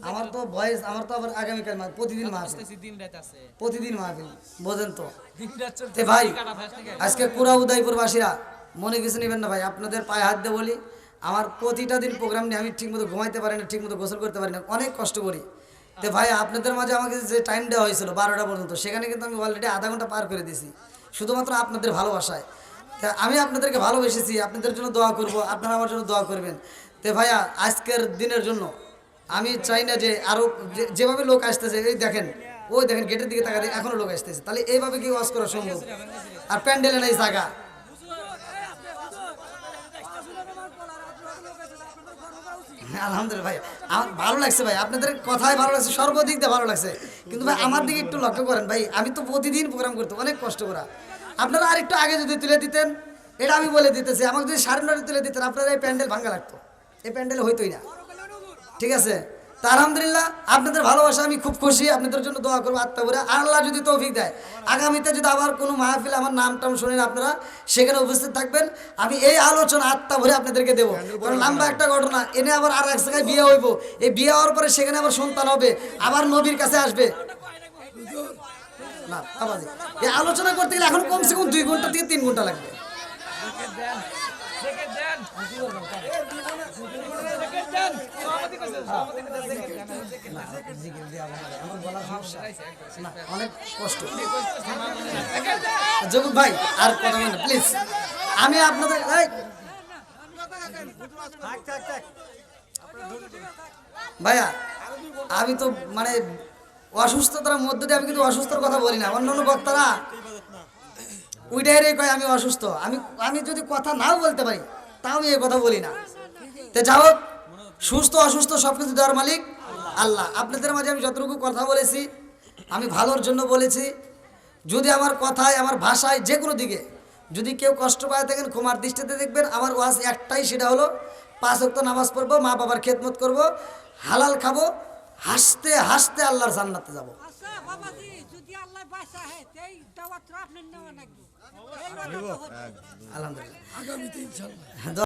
আমার তো বয়স, আমার তো আবার আগামীকাল প্রতিদিন মাহফিল, প্রতিদিন মাহফিল, বোঝেন তো ভাই। আজকে পুরা উদয়পুরবাসীরা মনে কিছু নেবেন না ভাই, আপনাদের পায়ে হাত দিয়ে বলি, আমার প্রতিটা দিন প্রোগ্রাম নিয়ে আমি ঠিকমতো ঘুমাইতে পারি না, ঠিকমতো গোসল করতে পারি না, অনেক কষ্ট করি। তো ভাই আপনাদের মাঝে আমাকে যে টাইম দেওয়া হয়েছিল 12টা পর্যন্ত, সেখানে কিন্তু আমি অলরেডি আধা ঘন্টা পার করে দিয়েছি, শুধুমাত্র আপনাদের ভালোবাসায়। আমি আপনাদেরকে ভালোবেসেছি, আপনাদের জন্য দোয়া করব, আপনারা আমার জন্য দোয়া করবেন। তো ভাইয়া আজকের দিনের জন্য আমি চাই না যে আরও যেভাবে লোক আসতেছে, এই দেখেন, ওই দেখেন গেটের দিকে তাকাতে এখনও লোক আসতেছে, তাহলে এইভাবে কি ওয়াজ করা সম্ভব? আর প্যান্ডেলে নেই জায়গা। আলহামদুলিল্লাহ ভাই, আমার ভালো লাগছে ভাই, আপনাদের কথাই ভালো লাগছে, সর্বদিক দিয়ে ভালো লাগছে। কিন্তু ভাই আমার দিকে একটু লক্ষ্য করেন ভাই, আমি তো প্রতিদিন প্রোগ্রাম করতাম, অনেক কষ্ট করা। আপনারা আর একটু আগে যদি তুলে দিতেন, এটা আমি বলে দিতেছি, আমাকে যদি 9:30 তুলে দিতেন, আপনারা এই প্যান্ডেল ভাঙা লাগতো, এই প্যান্ডেল হইতোই না। ঠিক আছে, তা আলহামদুলিল্লাহ আপনাদের ভালোবাসা আমি খুব খুশি, আপনাদের জন্য দোয়া করবো আত্মা করে। আল্লাহ যদি তৌফিক দেয়, আগামীতে যদি আবার কোনো মাহফিল আমার নামটাম শোনেন, আপনারা সেখানে উপস্থিত থাকবেন। আমি এই আলোচনা আত্মা ভরে আপনাদেরকে দেবো, কারণ লম্বা একটা ঘটনা, এনে আবার আর এক জায়গায় বিয়ে হইব, এই বিয়ে হওয়ার পরে সেখানে আবার সন্তান হবে, আবার নবীর কাছে আসবে না। এই আলোচনা করতে গেলে এখন কমসে কম 2 ঘন্টা থেকে 3 ঘন্টা লাগবে। অনেক কষ্ট জগুল ভাই, আর কথা বলেন প্লিজ। আমি আপনাদের ভাইয়া, আমি তো মানে অসুস্থতার মধ্য দিয়ে আমি কিন্তু অসুস্থর কথা বলি না, অন্যান্য বক্তারা ওইটাই কয় আমি অসুস্থ। আমি যদি কথা নাও বলতে পারি তাও আমি এই কথা বলি না। তো যা হোক, সুস্থ অসুস্থ সব কিছু দেওয়ার মালিক আল্লাহ। আপনাদের মাঝে আমি যতটুকু কথা বলেছি আমি ভালোর জন্য বলেছি, যদি আমার কথায় আমার ভাষায় যে কোনো দিকে যদি কেউ কষ্ট পায় থাকেন ক্ষমার দৃষ্টিতে দেখবেন। আমার ওয়াজ একটাই, সেটা হলো 5 ওয়াক্ত নামাজ পড়বো, মা বাবার খেদমত করব, হালাল খাবো, হাসতে হাসতে আল্লাহর জান্নাতে যাব। আচ্ছা বাবাজি, যদি আল্লাহ বাসা হয় এই দাওয়াত আপনার নেওয়া লাগবে। এই কথা তো হচ্ছে। আলহামদুলিল্লাহ। আগামীতে ইনশাল্লাহ।